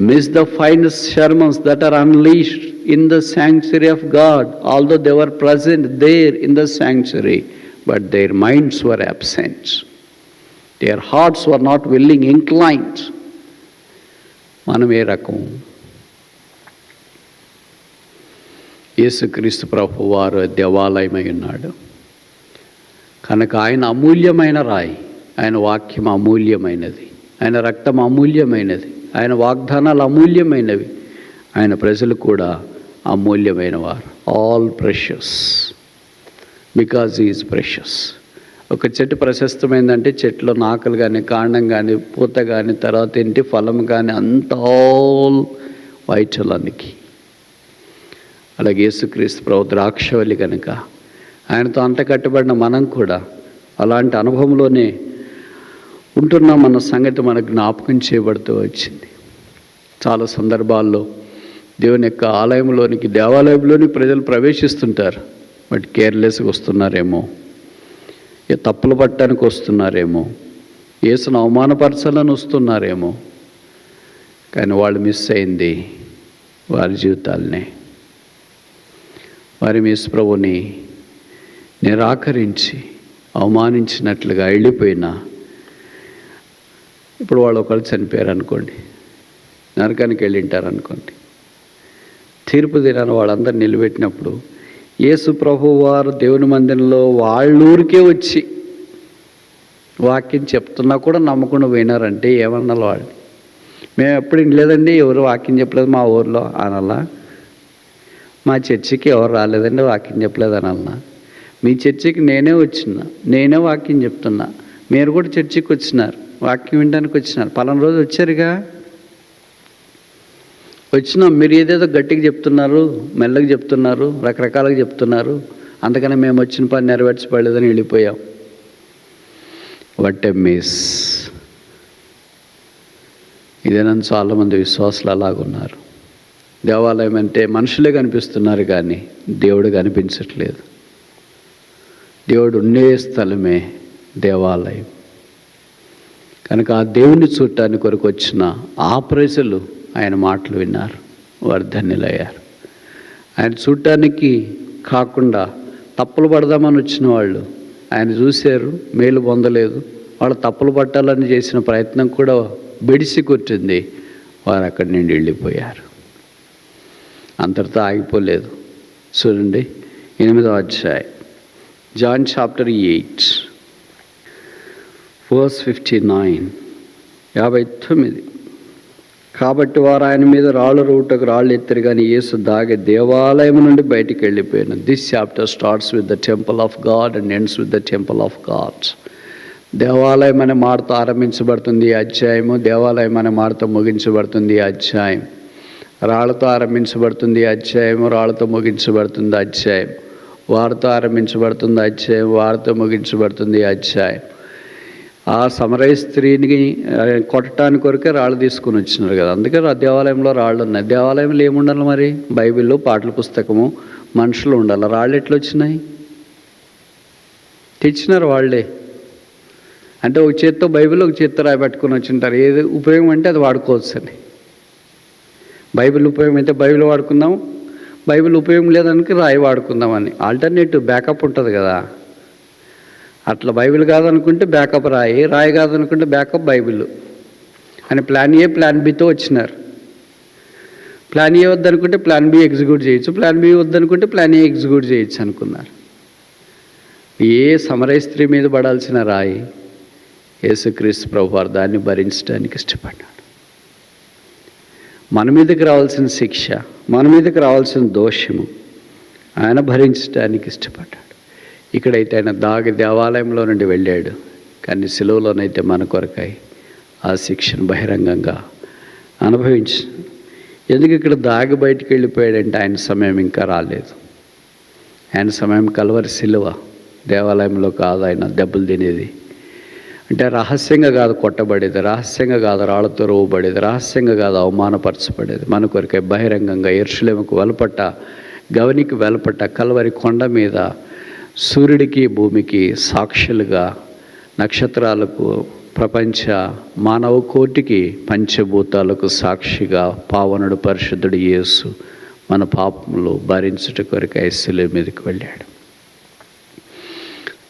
miss the finest sermons that are unleashed in the sanctuary of God, although they were present there in the sanctuary, but their minds were absent. Their hearts were not willing, inclined. మనం ఏ రకం? యేసుక్రీస్తు ప్రభు వారు దేవాలయమై ఉన్నాడు కనుక ఆయన అమూల్యమైన రాయి. ఆయన వాక్యం అమూల్యమైనది, ఆయన రక్తం అమూల్యమైనది, ఆయన వాగ్దానాలు అమూల్యమైనవి, ఆయన ప్రజలు కూడా అమూల్యమైన వారు. All precious because he is precious. ఒక చెట్టు ప్రశస్తమైందంటే చెట్లో నాకలు కానీ, కాండం కానీ, పూత కానీ, తర్వాత ఇంటి ఫలం కానీ అంత ఆల్ వైటలానికి. అలాగే యేసుక్రీస్తు ప్రభు ద్రాక్షవల్లి కనుక ఆయనతో అంత కట్టుబడిన మనం కూడా అలాంటి అనుభవంలోనే ఉంటున్నామన్న సంగతి మనకు జ్ఞాపకం చేయబడుతూ వచ్చింది. చాలా సందర్భాల్లో దేవుని యొక్క ఆలయంలోనికి, దేవాలయంలోనికి ప్రజలు ప్రవేశిస్తుంటారు, బట్ కేర్లెస్గా వస్తున్నారేమో, తప్పులు పట్టడానికి వస్తున్నారేమో, యేసును అవమానపరచాలని వస్తున్నారేమో. కానీ వాళ్ళు మిస్ అయింది వారి జీవితాలనే. వారి యేసు ప్రభువుని నిరాకరించి అవమానించినట్లుగా వెళ్ళిపోయినా, ఇప్పుడు వాళ్ళు ఒకళ్ళు చనిపోయారు అనుకోండి, నరకానికి వెళ్ళింటారు అనుకోండి, తీర్పు దినాన్ని వాళ్ళందరూ నిలబెట్టినప్పుడు యేసు ప్రభు వారు దేవుని మందిరంలో వాళ్ళూరికే వచ్చి వాక్యం చెప్తున్నా కూడా నమ్మకుండా పోయినారంటే ఏమన్నాలి వాళ్ళు? మేము ఎప్పుడు లేదండి, ఎవరు వాక్యం చెప్పలేదు మా ఊర్లో అనాలా? మా చర్చికి ఎవరు రాలేదండి, వాక్యం చెప్పలేదు అనాలన్నా? మీ చర్చికి నేనే వచ్చినా, నేనే వాక్యం చెప్తున్నా, మీరు కూడా చర్చికి వచ్చినారు, వాక్యం వినడానికి వచ్చినారు, పలానా రోజు వచ్చారుగా, వచ్చినాం. మీరు ఏదేదో గట్టిగా చెప్తున్నారు, మెల్లగా చెప్తున్నారు, రకరకాలుగా చెప్తున్నారు, అందుకని మేము వచ్చిన పని నెరవేర్చబడలేదని వెళ్ళిపోయాం. What a miss. ఇదేనని చాలామంది విశ్వాసులు అలాగున్నారు. దేవాలయం అంటే మనుషులే కనిపిస్తున్నారు కానీ దేవుడు కనిపించట్లేదు. దేవుడు ఉండే స్థలమే దేవాలయం కనుక ఆ దేవుని చూడటానికి కొరకు వచ్చిన ఆ ప్రజలు ఆయన మాటలు విన్నారు, వారు ధన్యులయ్యారు. ఆయన చూడటానికి కాకుండా తప్పులు పడదామని వచ్చిన వాళ్ళు ఆయన చూశారు, మేలు పొందలేదు. వాళ్ళు తప్పులు పట్టాలని చేసిన ప్రయత్నం కూడా బెడిసి కొట్టింది, వారు అక్కడి నుండి వెళ్ళిపోయారు. అంతటితో ఆగిపోలేదు. చూడండి 8వ అధ్యాయం, జాన్ చాప్టర్ 8 verse 59, 59. కాబట్టి వారు ఆయన మీద రాళ్ళు రూటకు రాళ్ళు ఎత్తారు కానీ యేసు దాగి దేవాలయం నుండి బయటికి వెళ్ళిపోయాను. This chapter starts with the temple of God and ends with the temple of God. దేవాలయం అనే మాటతో ఆరంభించబడుతుంది ఈ అధ్యాయము, దేవాలయం అనే మాటతో ముగించబడుతుంది ఈ అధ్యాయం. రాళ్లతో ఆరంభించబడుతుంది అధ్యాయము, రాళ్లతో ముగించబడుతుంది అధ్యాయం. వారితో ఆరంభించబడుతుంది అధ్యాయం, వారితో ముగించబడుతుంది అధ్యాయం. ఆ సమరయ స్త్రీని కొట్టడానికి కొరకే రాళ్ళు తీసుకుని వచ్చినారు కదా, అందుకే దేవాలయంలో రాళ్ళు ఉన్నాయి. దేవాలయంలో ఏముండాలి మరి? బైబిల్లో, పాటల పుస్తకము, మనుషులు ఉండాలి. రాళ్ళు ఎట్లా వచ్చినాయి? తెచ్చినారు వాళ్ళే. అంటే ఒక చేత్తో బైబిల్, ఒక చేత్తో రాయి పెట్టుకుని వచ్చింటారు. ఏది ఉపయోగం అంటే అది వాడుకోవచ్చు అని. బైబిల్ ఉపయోగం అయితే బైబిల్ వాడుకుందాం, బైబిల్ ఉపయోగం లేదానికి రాయి వాడుకుందామని ఆల్టర్నేటివ్ బ్యాకప్ ఉంటుంది కదా. అట్లా బైబిల్ కాదనుకుంటే బ్యాకప్ రాయి, రాయి కాదనుకుంటే బ్యాకప్ బైబిల్ అని ప్లాన్ ఏ ప్లాన్ బితో వచ్చినారు. ప్లాన్ ఏ వద్దనుకుంటే ప్లాన్ బి ఎగ్జిక్యూట్ చేయొచ్చు, ప్లాన్ బి వద్దనుకుంటే ప్లాన్ ఏ ఎగ్జిక్యూట్ చేయొచ్చు అనుకున్నారు. ఏ సమరయ స్త్రీ మీద పడాల్సిన రాయి యేసుక్రీస్తు ప్రభువారు దాన్ని భరించడానికి ఇష్టపడ్డాడు. మన మీదకి రావాల్సిన శిక్ష, మన మీదకి రావాల్సిన దోషము ఆయన భరించడానికి ఇష్టపడ్డాడు. ఇక్కడైతే ఆయన దేవాలయంలో నుండి వెళ్ళాడు, కానీ సిలువలోనైతే మన కొరకై ఆ శిక్షను బహిరంగంగా అనుభవించాడు. ఎందుకు ఇక్కడ దాగి బయటికి వెళ్ళిపోయాడంటే ఆయన సమయం ఇంకా రాలేదు. ఆయన సమయం కల్వరి సిలువ, దేవాలయంలో కాదు ఆయన దెబ్బలు తినేది. అంటే రహస్యంగా కాదు కొట్టబడేది, రహస్యంగా కాదు రాళ్ళతో రోవబడేది, రహస్యంగా కాదు అవమానపరచబడేది. మన కొరకై బహిరంగంగా యెరూషలేముకు వెలుపట, గవనికి వెలుపట, కల్వరి కొండ మీద సూర్యుడికి భూమికి సాక్షులుగా, నక్షత్రాలకు, ప్రపంచ మానవ కోటికి, పంచభూతాలకు సాక్షిగా పావనుడు పరిశుద్ధుడు యేసు మన పాపములు భరించుట కొరకై శిలువ మీదకి వెళ్ళాడు.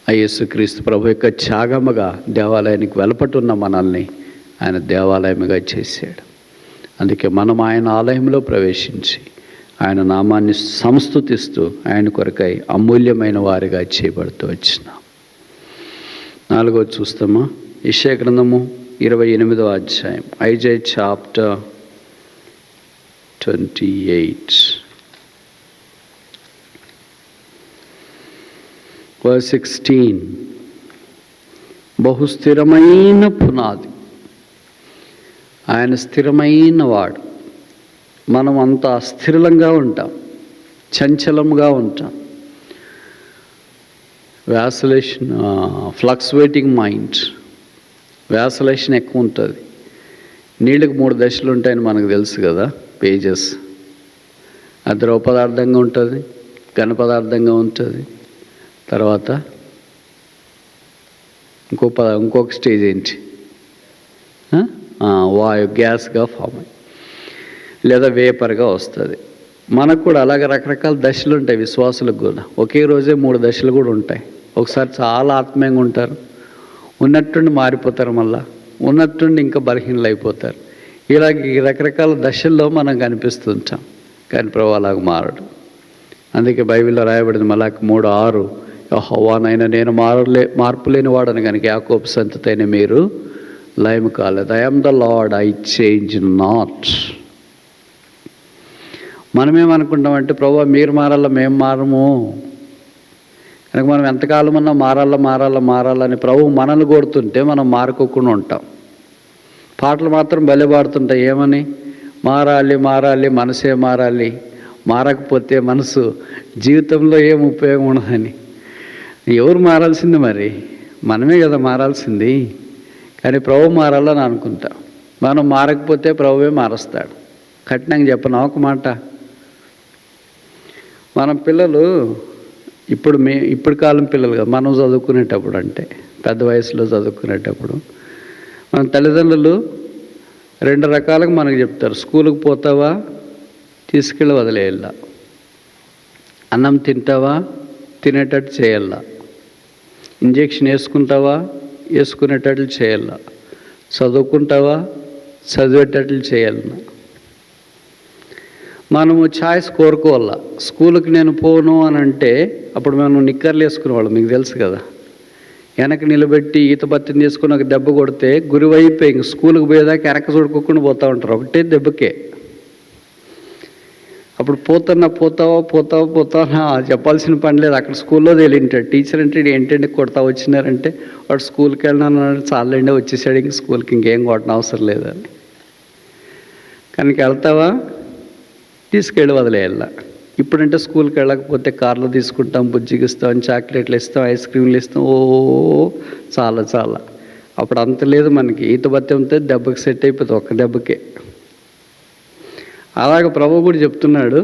ఆ యేసుక్రీస్తు ప్రభు యొక్క త్యాగముగా దేవాలయానికి వెలపటున్న మనల్ని ఆయన దేవాలయముగా చేశాడు. అందుకే మనం ఆయన ఆలయంలో ప్రవేశించి ఆయన నామాన్ని సంస్తుతిస్తూ ఆయన కొరకై అమూల్యమైన వారిగా చేయబడుతూ వచ్చినాం. 4 చూస్తామా? యెషయా గ్రంథము 28వ అధ్యాయం, ఐజాయా చాప్టర్ 28 verse 16. బహు స్థిరమైన పునాది, ఆయన స్థిరమైన వాడు. మనం అంత అస్థిరంగా ఉంటాం, చంచలంగా ఉంటాం. వ్యాసలేషన్, ఫ్లక్చువేటింగ్ మైండ్, వ్యాసలేషన్ ఎక్కువ ఉంటుంది. నీళ్ళకి 3 దశలు ఉంటాయని మనకు తెలుసు కదా, పేజెస్. అది ద్రవ పదార్థంగా ఉంటుంది, ఘన పదార్థంగా ఉంటుంది. తర్వాత ఇంకొక స్టేజ్ ఏంటి? వాయు, గ్యాస్గా ఫామ్ అయ్యి లేదా వేపర్గా వస్తుంది. మనకు కూడా అలాగే రకరకాల దశలు ఉంటాయి. విశ్వాసులకు కూడా ఒకే రోజే 3 దశలు కూడా ఉంటాయి. ఒకసారి చాలా ఆత్మీయంగా ఉంటారు, ఉన్నట్టుండి మారిపోతారు, మళ్ళా ఉన్నట్టుండి ఇంకా బలహీనలు అయిపోతారు. ఇలాగ ఈ రకరకాల దశల్లో మనం కనిపిస్తుంటాం, కానీ ప్రభు అలాగ మారడు. అందుకే బైబిల్లో రాయబడింది మలాకి 3:6, యెహోవానైనా నేను మార్పు లేని వాడని కనుక యాకోబు సంతతైన మీరు లయము కాలేదు. I am the Lord, I change not. మనమేమనుకుంటామంటే ప్రభు మీరు మారాల, మేము మారము కనుక మనం ఎంతకాలమన్నా మారాలని ప్రభు మనల్ని కోరుతుంటే మనం మారుకోకుండా ఉంటాం. పాటలు మాత్రం భలే పాడుతుంటాయి, ఏమని? మారాలి, మనసే మారాలి, మారకపోతే మనసు జీవితంలో ఏం ఉపయోగం ఉండదని. ఎవరు మారాల్సింది మరి? మనమే కదా మారాల్సింది. కానీ ప్రభు మారాలని అనుకుంటాం. మనం మారకపోతే ప్రభువే మారుస్తాడు. కఠినంగా చెప్పను ఒక మాట, మన పిల్లలు ఇప్పుడు కాలం పిల్లలు కదా, మనం చదువుకునేటప్పుడు, అంటే పెద్ద వయసులో చదువుకునేటప్పుడు మన తల్లిదండ్రులు 2 రకాలుగా మనకు చెప్తారు. స్కూలుకు పోతావా, తీసుకెళ్ళి వదిలేయాల. అన్నం తింటావా, తినేటట్టు చేయాల. ఇంజెక్షన్ వేసుకుంటావా, వేసుకునేటట్లు చేయాల. చదువుకుంటావా, చదివేటట్లు చేయాలన్నా. మనము ఛాయిస్ కోరుకోవాల. స్కూల్కి నేను పోను అని అంటే అప్పుడు మనం నిక్కర్లు వేసుకునేవాళ్ళం, మీకు తెలుసు కదా. వెనక నిలబెట్టి ఈత బత్తిని తీసుకుని ఒక దెబ్బ కొడితే గురివైపోయి ఇంక స్కూల్కి పోయేదాకా వెనక చూడుకోకుండా పోతూ ఉంటారు, ఒకటే దెబ్బకే. అప్పుడు పోతావా చెప్పాల్సిన పని లేదు. అక్కడ స్కూల్లో తేలింటాడు టీచర్ అంటే ఏంటంటే కొడతా వచ్చినారంటే వాడు స్కూల్కి వెళ్ళినాను చాలండి వచ్చేసాడు, ఇంక స్కూల్కి ఇంకేం కొట్టడం అవసరం లేదని. కనుక వెళ్తావా, తీసుకెళ్ళి వదిలేయాల. ఇప్పుడంటే స్కూల్కి వెళ్ళకపోతే కార్లో తీసుకుంటాం, బుజ్జిగిస్తాం, చాక్లెట్లు ఇస్తాం, ఐస్ క్రీమ్లు ఇస్తాం, ఓ చాలా చాలా. అప్పుడు అంత లేదు మనకి. ఈత బత్తి ఉంటే దెబ్బకి సెట్ అయిపోతుంది, ఒక్క దెబ్బకే. అలాగ ప్రభు కూడా చెప్తున్నాడు,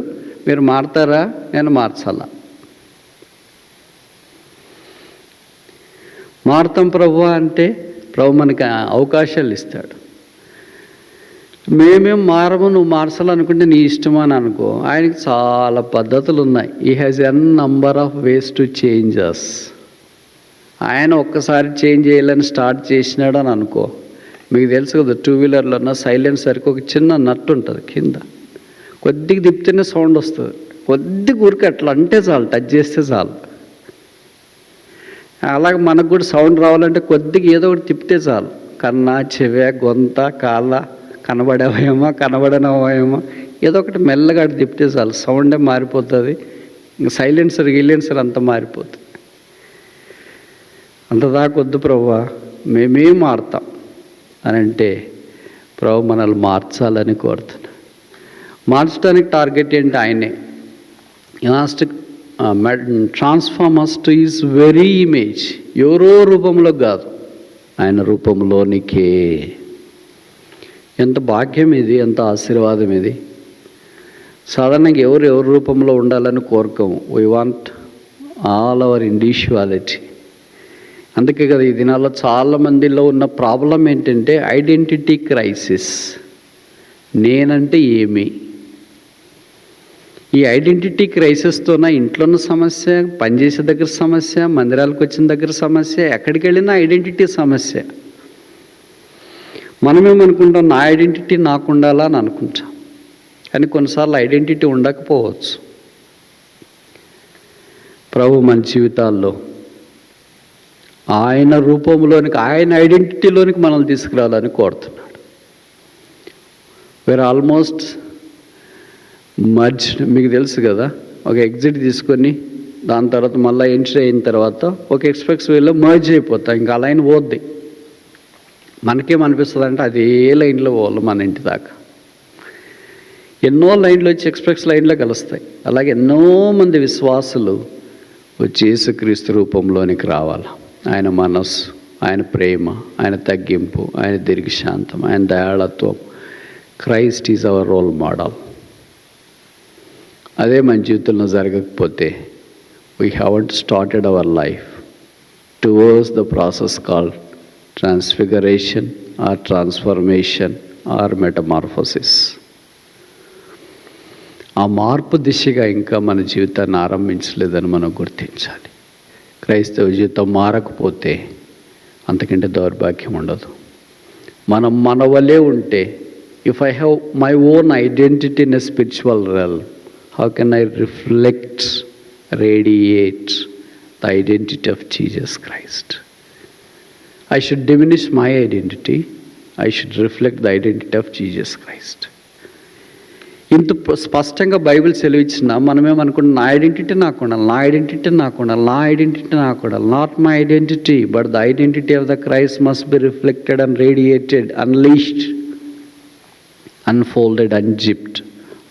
మీరు మారతారా? నేను మార్చాలా. మారుతాం ప్రభు అంటే ప్రభు మనకి అవకాశాలు ఇస్తాడు. మేమేం మారము, నువ్వు మార్చాలనుకుంటే నీ ఇష్టమా అని అనుకో. ఆయనకి చాలా పద్ధతులు ఉన్నాయి. He has an number of ways to change us. ఆయన ఒక్కసారి చేంజ్ చేయాలని స్టార్ట్ చేసినాడు అని అనుకో. మీకు తెలుసు కదా, 2-వీలర్లో ఉన్న సైలెన్సర్కి ఒక చిన్న నట్టు ఉంటుంది కింద, కొద్దిగా తిప్పితేనే సౌండ్ వస్తుంది. కొద్దిగా ఊరికి అట్లా అంటే చాలు, టచ్ చేస్తే చాలు. అలాగే మనకు కూడా సౌండ్ రావాలంటే కొద్దిగా ఏదో ఒకటి తిప్పితే చాలు. కన్నా, చెవె, గొంత, కాళ్ళ, కనబడే అవయమా, కనబడని అవయమా, ఏదో ఒకటి మెల్లగా అటు తిప్పితే చాలు, సౌండే మారిపోతుంది. ఇంకా సైలెన్సర్ అంతా మారిపోతుంది. అంతదాకా వద్దు ప్రభువా, మేమేం మారుతాం అని అంటే ప్రభు మనల్ని మార్చాలని కోరుతున్నాను. మార్చడానికి టార్గెట్ ఏంటి? ఆయనే. Last transformers to is very image. ఎవరో రూపంలో కాదు, ఆయన రూపంలోనికే. ఎంత భాగ్యం ఇది, ఎంత ఆశీర్వాదం ఇది. సాధారణంగా ఎవరి రూపంలో ఉండాలని కోరుకోము. We want all our individuality. అందుకే కదా ఈ దినాల్లో చాలామందిలో ఉన్న ప్రాబ్లం ఏంటంటే ఐడెంటిటీ క్రైసిస్. నేనంటే ఏమి? ఈ ఐడెంటిటీ క్రైసిస్తో నా ఇంట్లో ఉన్న సమస్య, పనిచేసే దగ్గర సమస్య, మందిరాలకు వచ్చిన దగ్గర సమస్య, ఎక్కడికి వెళ్ళినా ఐడెంటిటీ సమస్య. మనమేమనుకుంటాం, నా ఐడెంటిటీ నాకు ఉండాలా అని అనుకుంటాం. కానీ కొన్నిసార్లు ఐడెంటిటీ ఉండకపోవచ్చు. ప్రభు మన జీవితాల్లో ఆయన రూపంలోనికి, ఆయన ఐడెంటిటీలోనికి మనల్ని తీసుకురావాలని కోరుతున్నాడు. Wear almost merge. మీకు తెలుసు కదా, ఒక ఎగ్జిట్ తీసుకొని దాని తర్వాత మళ్ళీ ఎంట్రీ అయిన తర్వాత ఒక ఎక్స్ప్రెస్ వేలో మర్జ్ అయిపోతాం. ఇంకా ఆ లైన్ పోద్ది. మనకేమనిపిస్తుంది అంటే అదే లైన్లో పోవాలి మన ఇంటి దాకా. ఎన్నో లైన్లు వచ్చి ఎక్స్ప్రెస్ లైన్లో కలుస్తాయి. అలాగే ఎన్నో మంది విశ్వాసులు వచ్చి యేసుక్రీస్తు రూపంలోనికి రావాలి. ఆయన మనస్సు, ఆయన ప్రేమ, ఆయన తగ్గింపు, ఆయన దీర్ఘశాంతం, ఆయన దయాళత్వం. Christ is our role model. అదే మన జీవితంలో జరగకపోతే we haven't started our life towards the process called transfiguration or transformation or metamorphosis. ఆ మార్పు దిశగా ఇంకా మన జీవితాన్ని ఆరంభించలేదని మనం గుర్తించాలి. క్రైస్తవ జీవితం మారకపోతే అంతకంటే దౌర్భాగ్యం ఉండదు. మనం మన వలే ఉంటే, if I have my own identity in a spiritual realm, how can I reflect, radiate the identity of Jesus Christ? I should diminish my identity. I should reflect the identity of Jesus Christ. ఇంత స్పష్టంగా Bible సెలవిచ్చిన మనమేమనుకుంటున్నాం, నా identity నాకు ఉండాలి, నా identity నాకు ఉండాలి, నా ఐడెంటిటీ నాకు ఉండాలి. Not my identity but the identity of the Christ must be reflected and radiated, unleashed, unfolded, unzipped,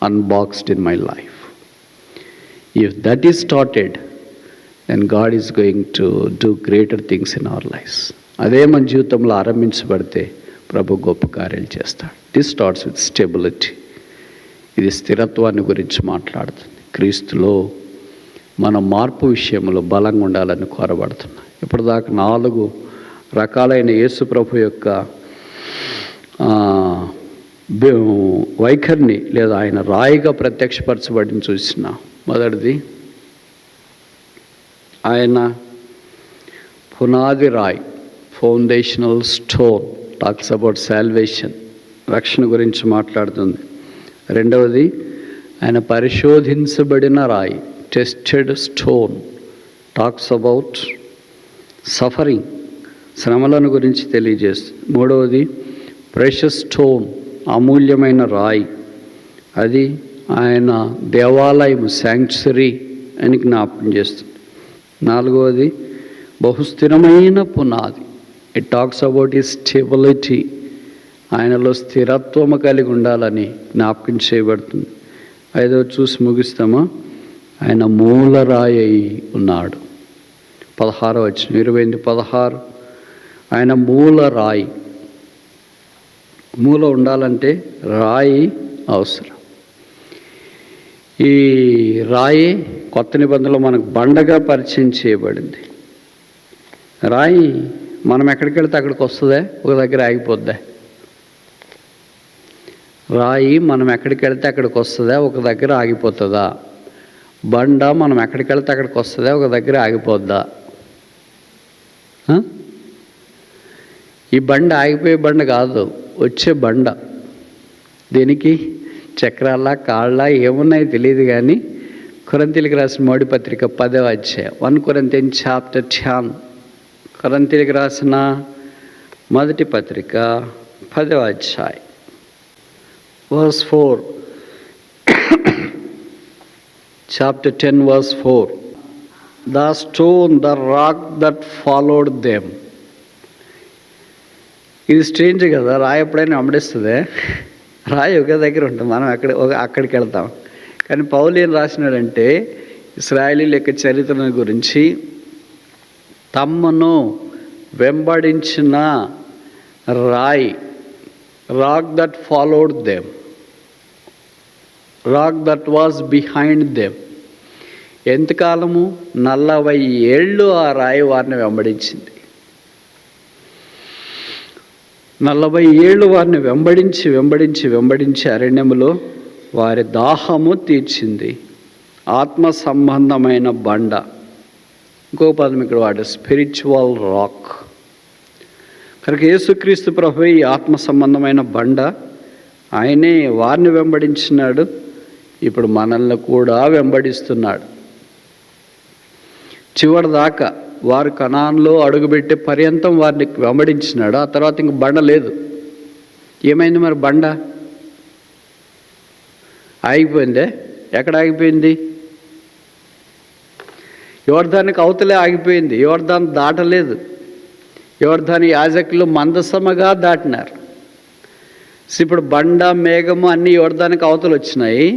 unboxed in my life. If that is started, then God is going to do greater things in our lives. అదే మన జీవితంలో ఆరంభించబడితే ప్రభు గొప్ప కార్యాలు చేస్తాడు. This starts with stability. ఇది స్థిరత్వాన్ని గురించి మాట్లాడుతుంది. క్రీస్తులో మన మార్పు విషయంలో బలంగా ఉండాలని కోరబడుతున్నాం. ఇప్పటిదాకా 4 రకాలైన యేసు ప్రభు యొక్క వైఖరిని లేదా ఆయన రాయిగా ప్రత్యక్షపరచబడిని చూసిన. మొదటిది, ఆయన పునాది రాయి, foundational stone, talks about salvation, రక్షణ గురించి మాట్లాడుతుంది. రెండవది, ఆయన పరిశోధించబడిన రాయి, tested stone, talks about suffering, శ్రమలను గురించి తెలియజేస్తుంది. మూడవది, ప్రెషస్ స్టోన్, అమూల్యమైన రాయి, అది ఆయన దేవాలయం, శాంక్చురీ అని జ్ఞాపకం చేస్తుంది. నాలుగవది, బహుస్థిరమైన పునాది, ఇట్ టాక్స్ అబౌట్ ఈ స్టెబిలిటీ, ఆయనలో స్థిరత్వము కలిగి ఉండాలని జ్ఞాపకం చేయబడుతుంది. ఐదవది చూసి ముగిస్తామా, ఆయన మూలరాయి అయి ఉన్నాడు. 16 వచనం, 28:16. ఆయన మూలరాయి. మూల ఉండాలంటే రాయి అవసరం. ఈ రాయి కొత్త నిబంధనలో మనకు బండగా పరిచయం చేయబడింది. రాయి మనం ఎక్కడికి వెళ్తే అక్కడికి వస్తుందా, ఒక దగ్గర ఆగిపోద్దా? రాయి మనం ఎక్కడికి వెళ్తే అక్కడికి వస్తుందా, ఒక దగ్గర ఆగిపోతుందా? బండ మనం ఎక్కడికి వెళ్తే అక్కడికి వస్తుందా, ఒక దగ్గర ఆగిపోద్దా? ఈ బండ ఆగిపోయే బండ కాదు, వచ్చే బండ. దీనికి చక్రాల కాళ్ళ ఏమున్నాయో తెలియదు కానీ కొరింథీయులకు రాసిన మొదటి పత్రిక 10వ అధ్యాయం, 1 Corinthians chapter 10. కొరింథీయులకు రాసిన మొదటి పత్రిక 10వ అధ్యాయం verse 4. Chapter 10 verse 4. The stone, the rock that followed them. ఇది స్ట్రేంజ్ కదా, రాయి ఎప్పుడైనా వెంబడిస్తుంది. రాయి ఒక దగ్గర ఉంటుంది, మనం అక్కడికి వెళ్తాం. కానీ పౌలు ఏం రాసినాడంటే ఇశ్రాయేలీయుల యొక్క చరిత్రను గురించి, తమను వెంబడించిన రాయి, rock that followed them, rock that was behind them. ఎంతకాలము? 40 ఏళ్ళు ఆ రాయి వారిని వెంబడించింది. 40 ఏళ్ళు వారిని వెంబడించి అరణ్యములో వారి దాహము తీర్చింది. ఆత్మ సంబంధమైన బండ. ఇంకో పదం ఇక్కడ వాడు స్పిరిచువల్ రాక్. కనుక యేసుక్రీస్తు ప్రభువే ఈ ఆత్మ సంబంధమైన బండ. ఆయనే వారిని వెంబడించినాడు, ఇప్పుడు మనల్ని కూడా వెంబడిస్తున్నాడు. చివరి దాకా వారు కనాన్లో అడుగుపెట్టే పర్యంతం వారిని వెంబడించినాడు. ఆ తర్వాత ఇంక బండ లేదు. ఏమైంది మరి? బండ ఆగిపోయిందే. ఎక్కడ ఆగిపోయింది? యోర్దానికి అవతలే ఆగిపోయింది. యోర్దాను దాటలేదు. యోర్దాను యాజకులు మందసమగా దాటినారు. ఇప్పుడు బండ, మేఘము అన్నీ యోర్దానికి అవతలు వచ్చినాయి.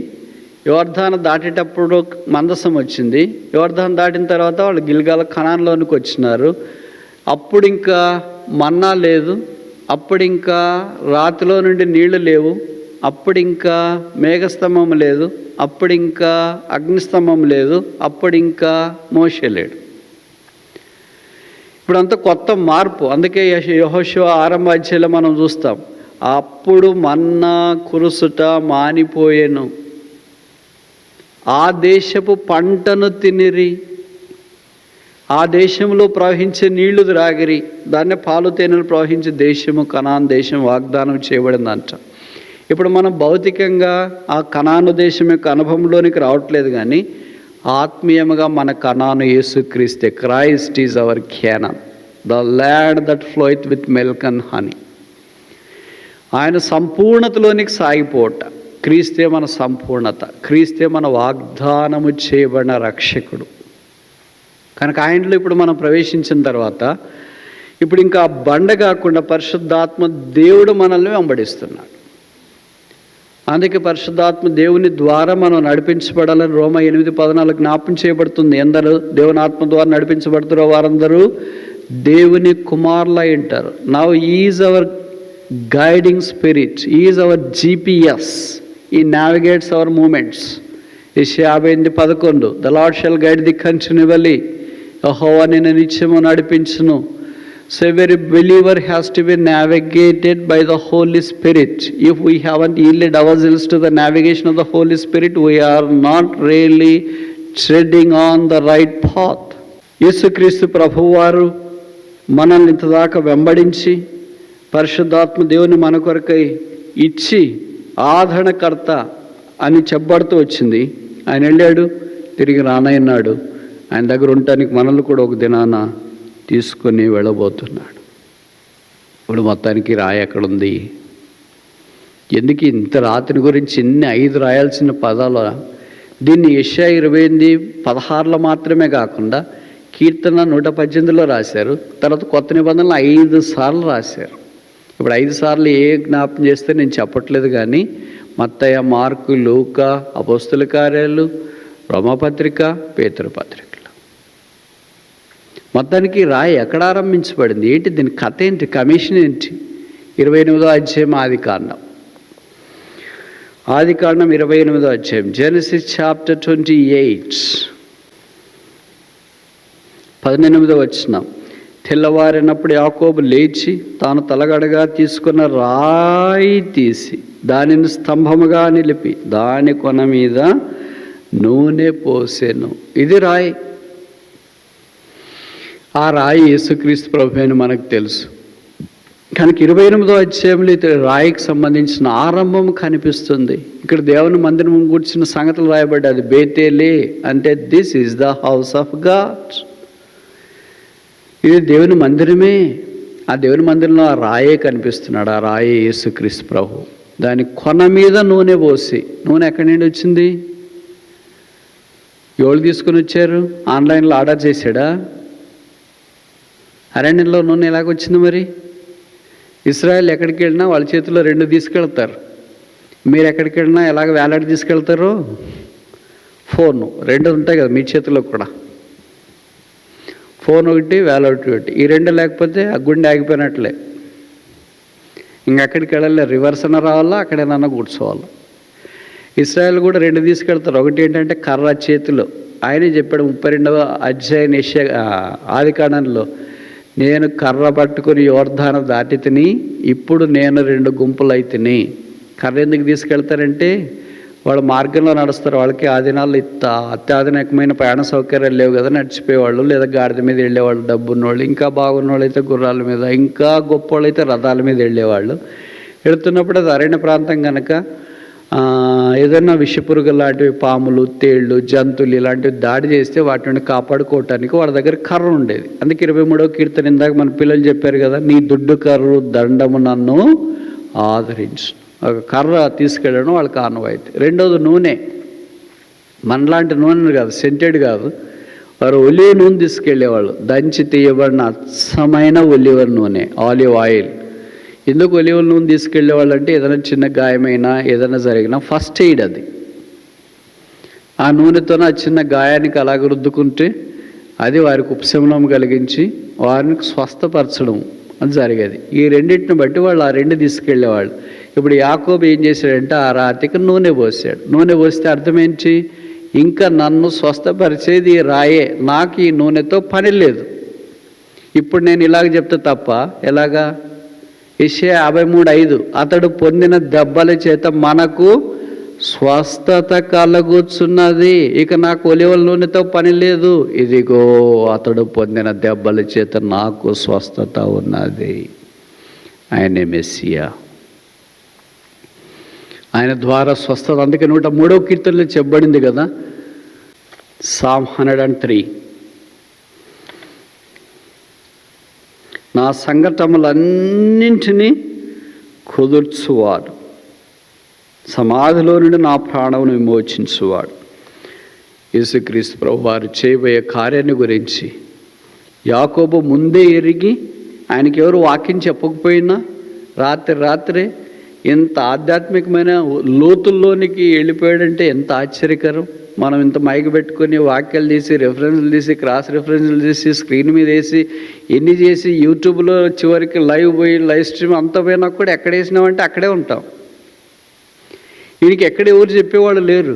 యోర్దాను దాటేటప్పుడు మందసం వచ్చింది. యోర్దాను దాటిన తర్వాత వాళ్ళు గిల్గాల కనాన్లోనికి వచ్చినారు. అప్పుడు ఇంకా మన్నా లేదు, అప్పుడు ఇంకా రాతిలో నుండి నీళ్లు లేవు, అప్పుడు ఇంకా మేఘస్తంభం లేదు, అప్పుడు ఇంకా అగ్నిస్తంభం లేదు, అప్పుడు ఇంకా మోషే లేడు. ఇప్పుడంతా కొత్త మార్పు. అందుకే యెహోషువ 6వ అధ్యాయంలో మనం చూస్తాం, అప్పుడు మన్నా కురుసుట మానిపోయెను, ఆ దేశపు పంటను తినిరి, ఆ దేశంలో ప్రవహించే నీళ్లు త్రాగిరి. దాన్నే పాలు తేనెలు ప్రవహించే దేశము కనాను దేశం వాగ్దానం చేయబడిందంట. ఇప్పుడు మనం భౌతికంగా ఆ కనాను దేశం యొక్క అనుభవంలోనికి రావట్లేదు, కానీ ఆత్మీయంగా మన కనాను యేసుక్రీస్తే. Christ is our Canaan, the land that floweth with milk and honey. ఆయన సంపూర్ణతలోనికి సాగిపోట. క్రీస్తే మన సంపూర్ణత, క్రీస్తే మన వాగ్దానము చేయబడిన రక్షకుడు. కనుక ఆయనలో ఇప్పుడు మనం ప్రవేశించిన తర్వాత ఇప్పుడు ఇంకా బండ కాకుండా పరిశుద్ధాత్మ దేవుడు మనల్ని వెంబడిస్తున్నాడు. అందుకే పరిశుద్ధాత్మ దేవుని ద్వారా మనం నడిపించబడాలని రోమా 8:14 జ్ఞాపం చేయబడుతుంది. ఎందరూ దేవుని ఆత్మ ద్వారా నడిపించబడుతారో వారందరూ దేవుని కుమారులు అయి ఉంటారు. Now is our guiding spirit, is our GPS. He navigates our movements. యెషయా 58:11 The Lord shall guide thee continually. యెహోవా నిన్ను నిత్యము నడిపించును. So every believer has to be navigated by the Holy Spirit. If we haven't yielded ourselves to the navigation of the Holy Spirit, we are not really treading on the right path. యేసుక్రీస్తు ప్రభువారు మనల్ని ఇంతదాకా వెంబడించి పరిశుద్ధాత్మ దేవుని మన కొరకై ఇచ్చి ఆదరణకర్త అని చెప్పబడుతూ వచ్చింది. ఆయన వెళ్ళాడు, తిరిగి రానయ్యన్నాడు. ఆయన దగ్గర ఉండటానికి మనల్ని కూడా ఒక దినాన తీసుకొని వెళ్ళబోతున్నాడు. ఇప్పుడు మొత్తానికి రాయి ఎక్కడుంది? ఎందుకు ఇంత రాతిని గురించి ఇన్ని 5 రాయాల్సిన పదాలు? దీన్ని యెషయా 28:16 మాత్రమే కాకుండా కీర్తన 118లో రాశారు. తర్వాత కొత్త నిబంధనలు 5 సార్లు రాశారు. ఇప్పుడు 5 సార్లు ఏ జ్ఞాపం చేస్తే నేను చెప్పట్లేదు, కానీ మత్తయి, మార్కు, లూకా, అపోస్తల కార్యాలు, రోమపత్రిక, పేతురుపత్రికలు. మొత్తానికి రాయి ఎక్కడ ఆరంభించబడింది, ఏంటి దీని కథ ఏంటి, కమిషన్ ఏంటి? 28వ అధ్యాయం ఆదికాండం 28వ అధ్యాయం, జెనసిస్ చాప్టర్ 28, 18వ వచనం. తెల్లవారినప్పుడు యాకోబు లేచి తాను తలగడగా తీసుకున్న రాయి తీసి దానిని స్తంభముగా నిలిపి దాని కొన మీద నూనె పోసెను. ఇది రాయి. ఆ రాయి యేసుక్రీస్తు ప్రభు అని మనకు తెలుసు. కనుక 28వ అధ్యాయంలో రాయికి సంబంధించిన ఆరంభం కనిపిస్తుంది. ఇక్కడ దేవుని మందిరం కూర్చున్న సంగతులు రాయబడ్డాయి. అది బేతేలే అంటే this is the house of God. ఇది దేవుని మందిరమే. ఆ దేవుని మందిరంలో ఆ రాయే కనిపిస్తున్నాడు. ఆ రాయే యేసుక్రీస్తు ప్రభు. దాని కొన మీద నూనె పోసి, నూనె ఎక్కడి నుండి వచ్చింది? ఎవరు తీసుకుని వచ్చారు? ఆన్లైన్లో ఆర్డర్ చేశాడా? అరణ్యంలో నూనె ఎలాగొచ్చింది మరి? ఇశ్రాయేల్ ఎక్కడికి వెళ్ళినా వాళ్ళ చేతిలో 2 తీసుకెళ్తారు. మీరు ఎక్కడికి వెళ్ళినా ఎలాగ వేలాడి తీసుకెళ్తారు? ఫోను 2 ఉంటాయి కదా మీ చేతిలో కూడా. ఫోన్ ఒకటి, వేలాడి ఒకటి. ఈ 2 లేకపోతే ఆ గుండె ఆగిపోయినట్లే. ఇంకెక్కడికి వెళ్ళాలి, రివర్స్ అన్న రావాలా, అక్కడేనన్నా కూర్చోవాలి. ఇశ్రాయేల్ కూడా 2 తీసుకెళ్తారు. ఒకటి ఏంటంటే కర్ర చేతిలో. ఆయనే చెప్పాడు 32వ అధ్యాయం ఆదికాండంలో, నేను కర్ర పట్టుకుని యోర్దాను దాటి తిని ఇప్పుడు నేను 2 గుంపులు అయితిని. కర్ర ఎందుకు తీసుకెళ్తారంటే వాళ్ళు మార్గంలో నడుస్తారు. వాళ్ళకి ఆ దినాల్లో అత్యాధునికమైన ప్రయాణ సౌకర్యాలు లేవు కదా, నడిచిపోయేవాళ్ళు లేదా గాడిద మీద వెళ్ళేవాళ్ళు. డబ్బున్నోళ్ళు, ఇంకా బాగున్నోళ్ళు అయితే గుర్రాల మీద, ఇంకా గొప్ప వాళ్ళు అయితే రథాల మీద వెళ్ళేవాళ్ళు. వెళుతున్నప్పుడు అది అరణ్య ప్రాంతం కనుక ఏదైనా విషపురుగు లాంటివి, పాములు, తేళ్ళు, జంతువులు ఇలాంటివి దాడి చేస్తే వాటి నుండి కాపాడుకోవటానికి వాళ్ళ దగ్గర కర్ర ఉండేది. అందుకే 23వ కీర్తన ఇందాక మన పిల్లలు చెప్పారు కదా, నీ దుడ్డు కర్రు దండము నన్ను ఆదరించు. ఒక కర్ర తీసుకెళ్ళడం వాళ్ళకి ఆనవాయితీ. రెండోది నూనె. మనలాంటి నూనె కాదు, సెంటెడ్ కాదు. వారు ఒలివ్ నూనె తీసుకెళ్ళేవాళ్ళు. దంచి తీయబడిన అచ్చమైన ఒలివ నూనె, ఆలివ్ ఆయిల్. ఎందుకు ఒలివ నూనె తీసుకెళ్ళేవాళ్ళు అంటే ఏదైనా చిన్న గాయమైనా ఏదైనా జరిగినా ఫస్ట్ ఎయిడ్ అది. ఆ నూనెతో ఆ చిన్న గాయానికి అలాగ రుద్దుకుంటే అది వారికి ఉపశమనం కలిగించి వారిని స్వస్థపరచడం అది జరిగేది. ఈ రెండింటిని బట్టి వాళ్ళు ఆ 2 తీసుకెళ్ళేవాళ్ళు. ఇప్పుడు యాకోబు ఏం చేశాడంటే ఆ రాతికి నూనె పోసాడు. నూనె పోస్తే అర్థం ఏంటి? ఇంకా నన్ను స్వస్థపరిచేది ఈ రాయే, నాకు ఈ నూనెతో పని లేదు. ఇప్పుడు నేను ఇలాగ చెప్తే తప్ప ఎలాగా? యెషయా 53:5, అతడు పొందిన దెబ్బల చేత మనకు స్వస్థత కలుగుచున్నది. ఇక నాకు ఒలివల నూనెతో పని లేదు. ఇదిగో అతడు పొందిన దెబ్బల చేత నాకు స్వస్థత ఉన్నది. ఆయనే మెస్సియా. ఆయన ద్వారా స్వస్థత. అందుకే 103వ కీర్తనలో చెప్పబడింది కదా, Psalm 103, నా సంకటములన్నింటినీ కుదుర్చువాడు, సమాధిలో నుండి నా ప్రాణమును విమోచించువాడు. యేసుక్రీస్తు ప్రభు వారు చేయబోయే కార్యాన్ని గురించి యాకోబు ముందే ఎరిగి, ఆయనకి ఎవరు వాక్యం చెప్పకపోయినా రాత్రే ఎంత ఆధ్యాత్మికమైన లోతుల్లోనికి వెళ్ళిపోయాడంటే ఎంత ఆశ్చర్యకరం. మనం ఇంత మైకి పెట్టుకొని వాక్యాలు తీసి, రెఫరెన్స్లు తీసి, క్రాస్ రెఫరెన్స్లు తీసి, స్క్రీన్ మీద వేసి, ఎన్ని చేసి, యూట్యూబ్లో చివరికి లైవ్ పోయి, లైవ్ స్ట్రీమ్ అంతా పోయినా కూడా ఎక్కడ వేసినామంటే అక్కడే ఉంటాం. వీడికి ఎక్కడ ఎవరు చెప్పేవాళ్ళు లేరు.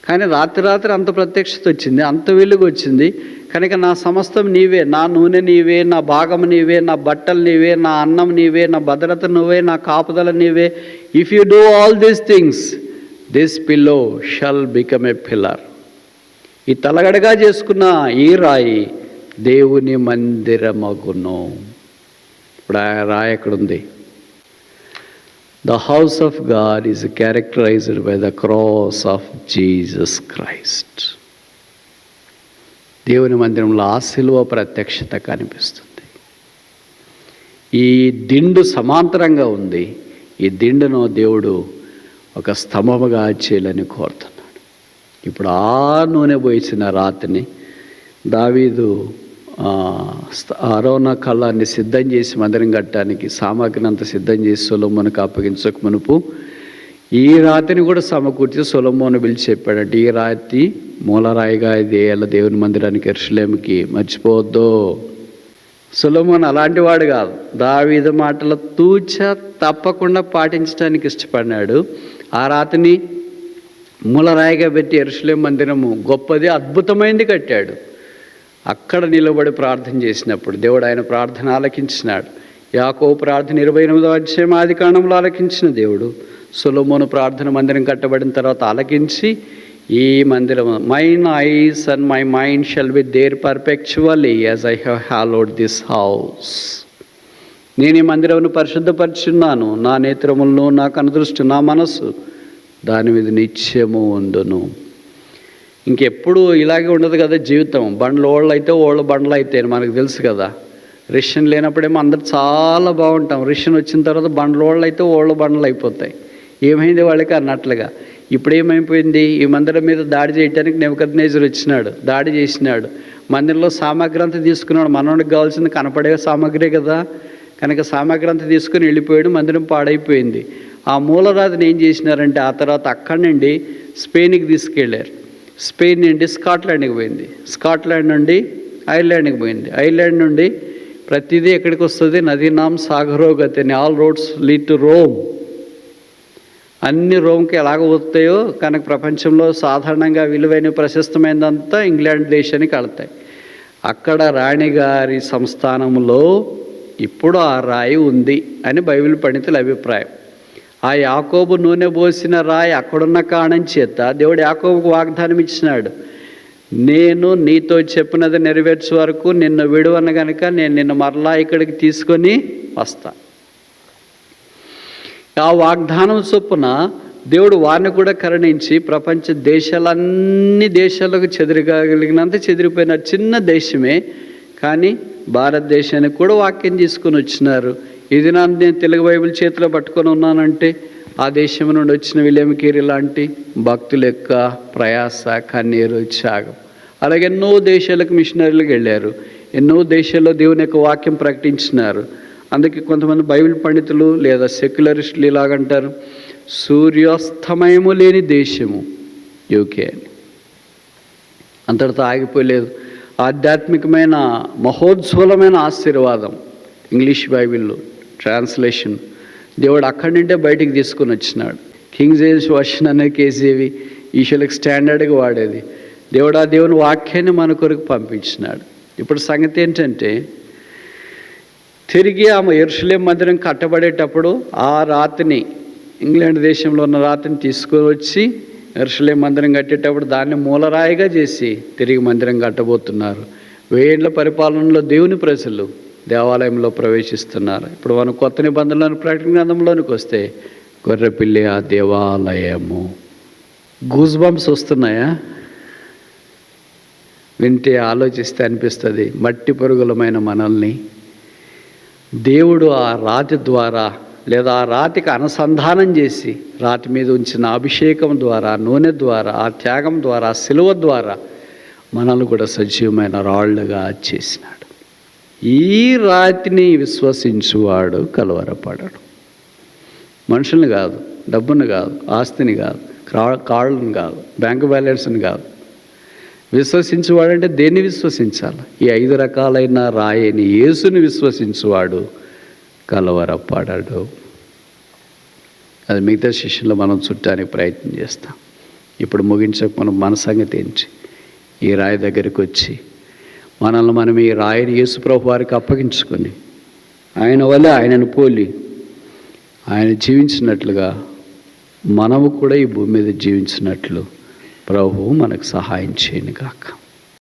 కానీ రాత్రి అంత ప్రత్యక్షత వచ్చింది, అంత వెలుగు వచ్చింది. కనుక నా సమస్తం నీవే, నా నూనె నీవే, నా భాగం నీవే, నా బట్టలు నీవే, నా అన్నం నీవే, నా భద్రత నువ్వే, నా కాపుదల నీవే. If you do all these things, this pillow shall become a pillar. ఈ తలగడగా చేసుకున్న ఈ రాయి దేవుని మందిరమగును. ఇప్పుడు ఆ రాయి ఎక్కడుంది? The house of God is characterized by the cross of Jesus Christ. దేవుని మందిరంలో ఆ శిలువ ప్రత్యక్షత కనిపిస్తుంది. ఈ దిండు సమాంతరంగా ఉంది. ఈ దిండును దేవుడు ఒక స్తంభముగా చేయాలని కోరుతున్నాడు. ఇప్పుడు ఆ నూనె పోయించిన రాతిని దావీదు అరోనా కళ్ళాన్ని సిద్ధం చేసి మందిరం కట్టడానికి సామాగ్రిని అంతా సిద్ధం చేసి సొలొమోనుకు అప్పగించక మునుపు ఈ రాతిని కూడా సమకూర్చి సొలొమోను పిలిచి చెప్పాడంటే, ఈ రాతి మూలరాయిగా ఇది దేవుని మందిరానికి యెరూషలేముకి మర్చిపోవద్దు. సొలొమోను అలాంటి వాడు కాదు. దావీదు మాటలు తూచా తప్పకుండా పాటించడానికి ఇష్టపడినాడు. ఆ రాతిని మూలరాయిగా పెట్టి యెరూషలేము మందిరము గొప్పది, అద్భుతమైంది కట్టాడు. అక్కడ నిలబడి ప్రార్థన చేసినప్పుడు దేవుడు ఆయన ప్రార్థన ఆలకించినాడు. యాకోబు ప్రార్థన 28వ అధ్యాయం ఆదికాండంలో ఆలకించిన దేవుడు సొలొమోను ప్రార్థన మందిరం కట్టబడిన తర్వాత ఆలకించి, ఈ మందిరం mine eyes and my mind shall be there perpetually as I have hallowed this house. నేను ఈ మందిరమును పరిశుద్ధపరిచున్నాను, నా నేత్రములను, నా కనుదృష్టి, నా మనస్సు దాని మీద నిత్యము ఉండును. ఇంకెప్పుడు ఇలాగే ఉండదు కదా జీవితం. బండ్లు ఓళ్ళు అయితే ఓళ్ళు బండ్లు అయితే మనకు తెలుసు కదా. రిషన్ లేనప్పుడేమో అందరు చాలా బాగుంటాం. రిషన్ వచ్చిన తర్వాత బండ్లు ఓళ్ళు అయితే ఓళ్ళు బండ్లు అయిపోతాయి. ఏమైంది వాళ్ళకి అన్నట్లుగా. ఇప్పుడు ఏమైపోయింది, ఈ మందిరం మీద దాడి చేయడానికి నెబుకద్నెజరు వచ్చినాడు, దాడి చేసినాడు. మందిరంలో సామాగ్రి అంతా తీసుకున్నాడు. మనోడికి కావాల్సింది కనపడే సామాగ్రి కదా, కనుక సామాగ్రి అంతా తీసుకుని వెళ్ళిపోయాడు. మందిరం పాడైపోయింది. ఆ మూలరాతిని ఏం చేసినారంటే ఆ తర్వాత అక్కడి నుండి స్పెయిన్కి తీసుకెళ్ళారు. స్పెయిన్ నుండి స్కాట్లాండ్కి పోయింది, స్కాట్లాండ్ నుండి ఐర్లాండ్కి పోయింది, ఐర్లాండ్ నుండి ప్రతిదీ ఎక్కడికి వస్తుంది, నదీనాం సాగరోగతి అని, all roads lead to Rome. అన్ని రోమ్కి ఎలాగ వస్తాయో కనుక ప్రపంచంలో సాధారణంగా విలువైన ప్రశస్తమైనదంతా ఇంగ్లాండ్ దేశానికి వెళ్తాయి. అక్కడ రాణిగారి సంస్థానంలో ఇప్పుడు ఆ రాయి ఉంది అని బైబిల్ పండితుల అభిప్రాయం. ఆ యాకోబు నూనె పోసిన రాయి అక్కడున్న కారణం చేత దేవుడు యాకోబుకు వాగ్దానం ఇచ్చినాడు, నేను నీతో చెప్పినది నెరవేర్చే వరకు నిన్ను విడువను కనుక నేను నిన్ను మరలా ఇక్కడికి తీసుకొని వస్తా. ఆ వాగ్దానం చొప్పున దేవుడు వారిని కూడా కరుణించి ప్రపంచ దేశాలన్నీ దేశాలకు చెదిరగలిగినంత చెదిరిపోయిన చిన్న దేశమే, కానీ భారతదేశానికి కూడా వాక్యం తీసుకొని వచ్చినారు. ఇది నేను తెలుగు బైబిల్ చేతిలో పట్టుకొని ఉన్నానంటే ఆ దేశం నుండి వచ్చిన విలియం కేరీ లాంటి భక్తుల యొక్క ప్రయాస, కన్నీరు, త్యాగం. అలాగే ఎన్నో దేశాలకు మిషనరీలకు వెళ్ళారు, ఎన్నో దేశాల్లో దేవుని యొక్క వాక్యం ప్రకటించినారు. అందుకే కొంతమంది బైబిల్ పండితులు లేదా సెక్యులరిస్టులు ఇలాగంటారు, సూర్యాస్తమయము లేని దేశము యూకే అని. అంతటితో ఆగిపోలేదు. ఆధ్యాత్మికమైన మహోజ్వలమైన ఆశీర్వాదం ఇంగ్లీష్ బైబిల్లో ట్రాన్స్లేషన్ దేవుడు అక్కడి నుండే బయటికి తీసుకొని వచ్చినాడు. కింగ్ జేమ్స్ వర్షన్ అనే కేజీవి ఈశ్వరులకు స్టాండర్డ్గా వాడేది. దేవుడు ఆ దేవుని వాక్యాన్ని మన కొరకు పంపించినాడు. ఇప్పుడు సంగతి ఏంటంటే, తిరిగి ఆమె యెరూషలేము మందిరం కట్టబడేటప్పుడు ఆ రాతిని, ఇంగ్లాండ్ దేశంలో ఉన్న రాతిని తీసుకొని వచ్చి యెరూషలేము మందిరం కట్టేటప్పుడు దాన్ని మూలరాయిగా చేసి తిరిగి మందిరం కట్టబోతున్నారు. 1000 ఏళ్ల పరిపాలనలో దేవుని ప్రజలు దేవాలయంలో ప్రవేశిస్తున్నారు. ఇప్పుడు మనం కొత్త నిబంధనలను ప్రకటన గ్రంథంలోనికి వస్తే గొర్రెపిల్లి ఆ దేవాలయము. గూస్ బంప్స్ వస్తున్నాయా? వింటే ఆలోచిస్తే అనిపిస్తుంది, మట్టి పరుగులమైన మనల్ని దేవుడు ఆ రాతి ద్వారా లేదా ఆ రాతికి అనుసంధానం చేసి రాతి మీద ఉంచిన అభిషేకం ద్వారా, నూనె ద్వారా, ఆ త్యాగం ద్వారా, సిలువ ద్వారా మనల్ని కూడా సజీవమైన రాళ్ళుగా చేసినాడు. ఈ రాతిని విశ్వసించువాడు కలవరపడడు. మనుషుల్ని కాదు, డబ్బును కాదు, ఆస్తిని కాదు, కాళ్ళను కాదు, బ్యాంకు బ్యాలెన్స్ని కాదు. విశ్వసించువాడంటే దేన్ని విశ్వసించాలి? ఈ 5 రకాలైన రాయిని, యేసుని విశ్వసించువాడు కలవరపడడు. అది మిగతా శిష్యులు మనం చుట్టానికి ప్రయత్నం చేస్తాం. ఇప్పుడు ముగించక మన సంగతి ఏంటి? ఈ రాయి దగ్గరికి వచ్చి మనల్ని మనం ఈ రాయిని యేసు ప్రభు వారికి అప్పగించుకొని ఆయన వల్ల ఆయనను పోలి ఆయన జీవించినట్లుగా మనము కూడా ఈ భూమి మీద జీవించినట్లు ప్రభువు మనకు సహాయం చేయను గాక.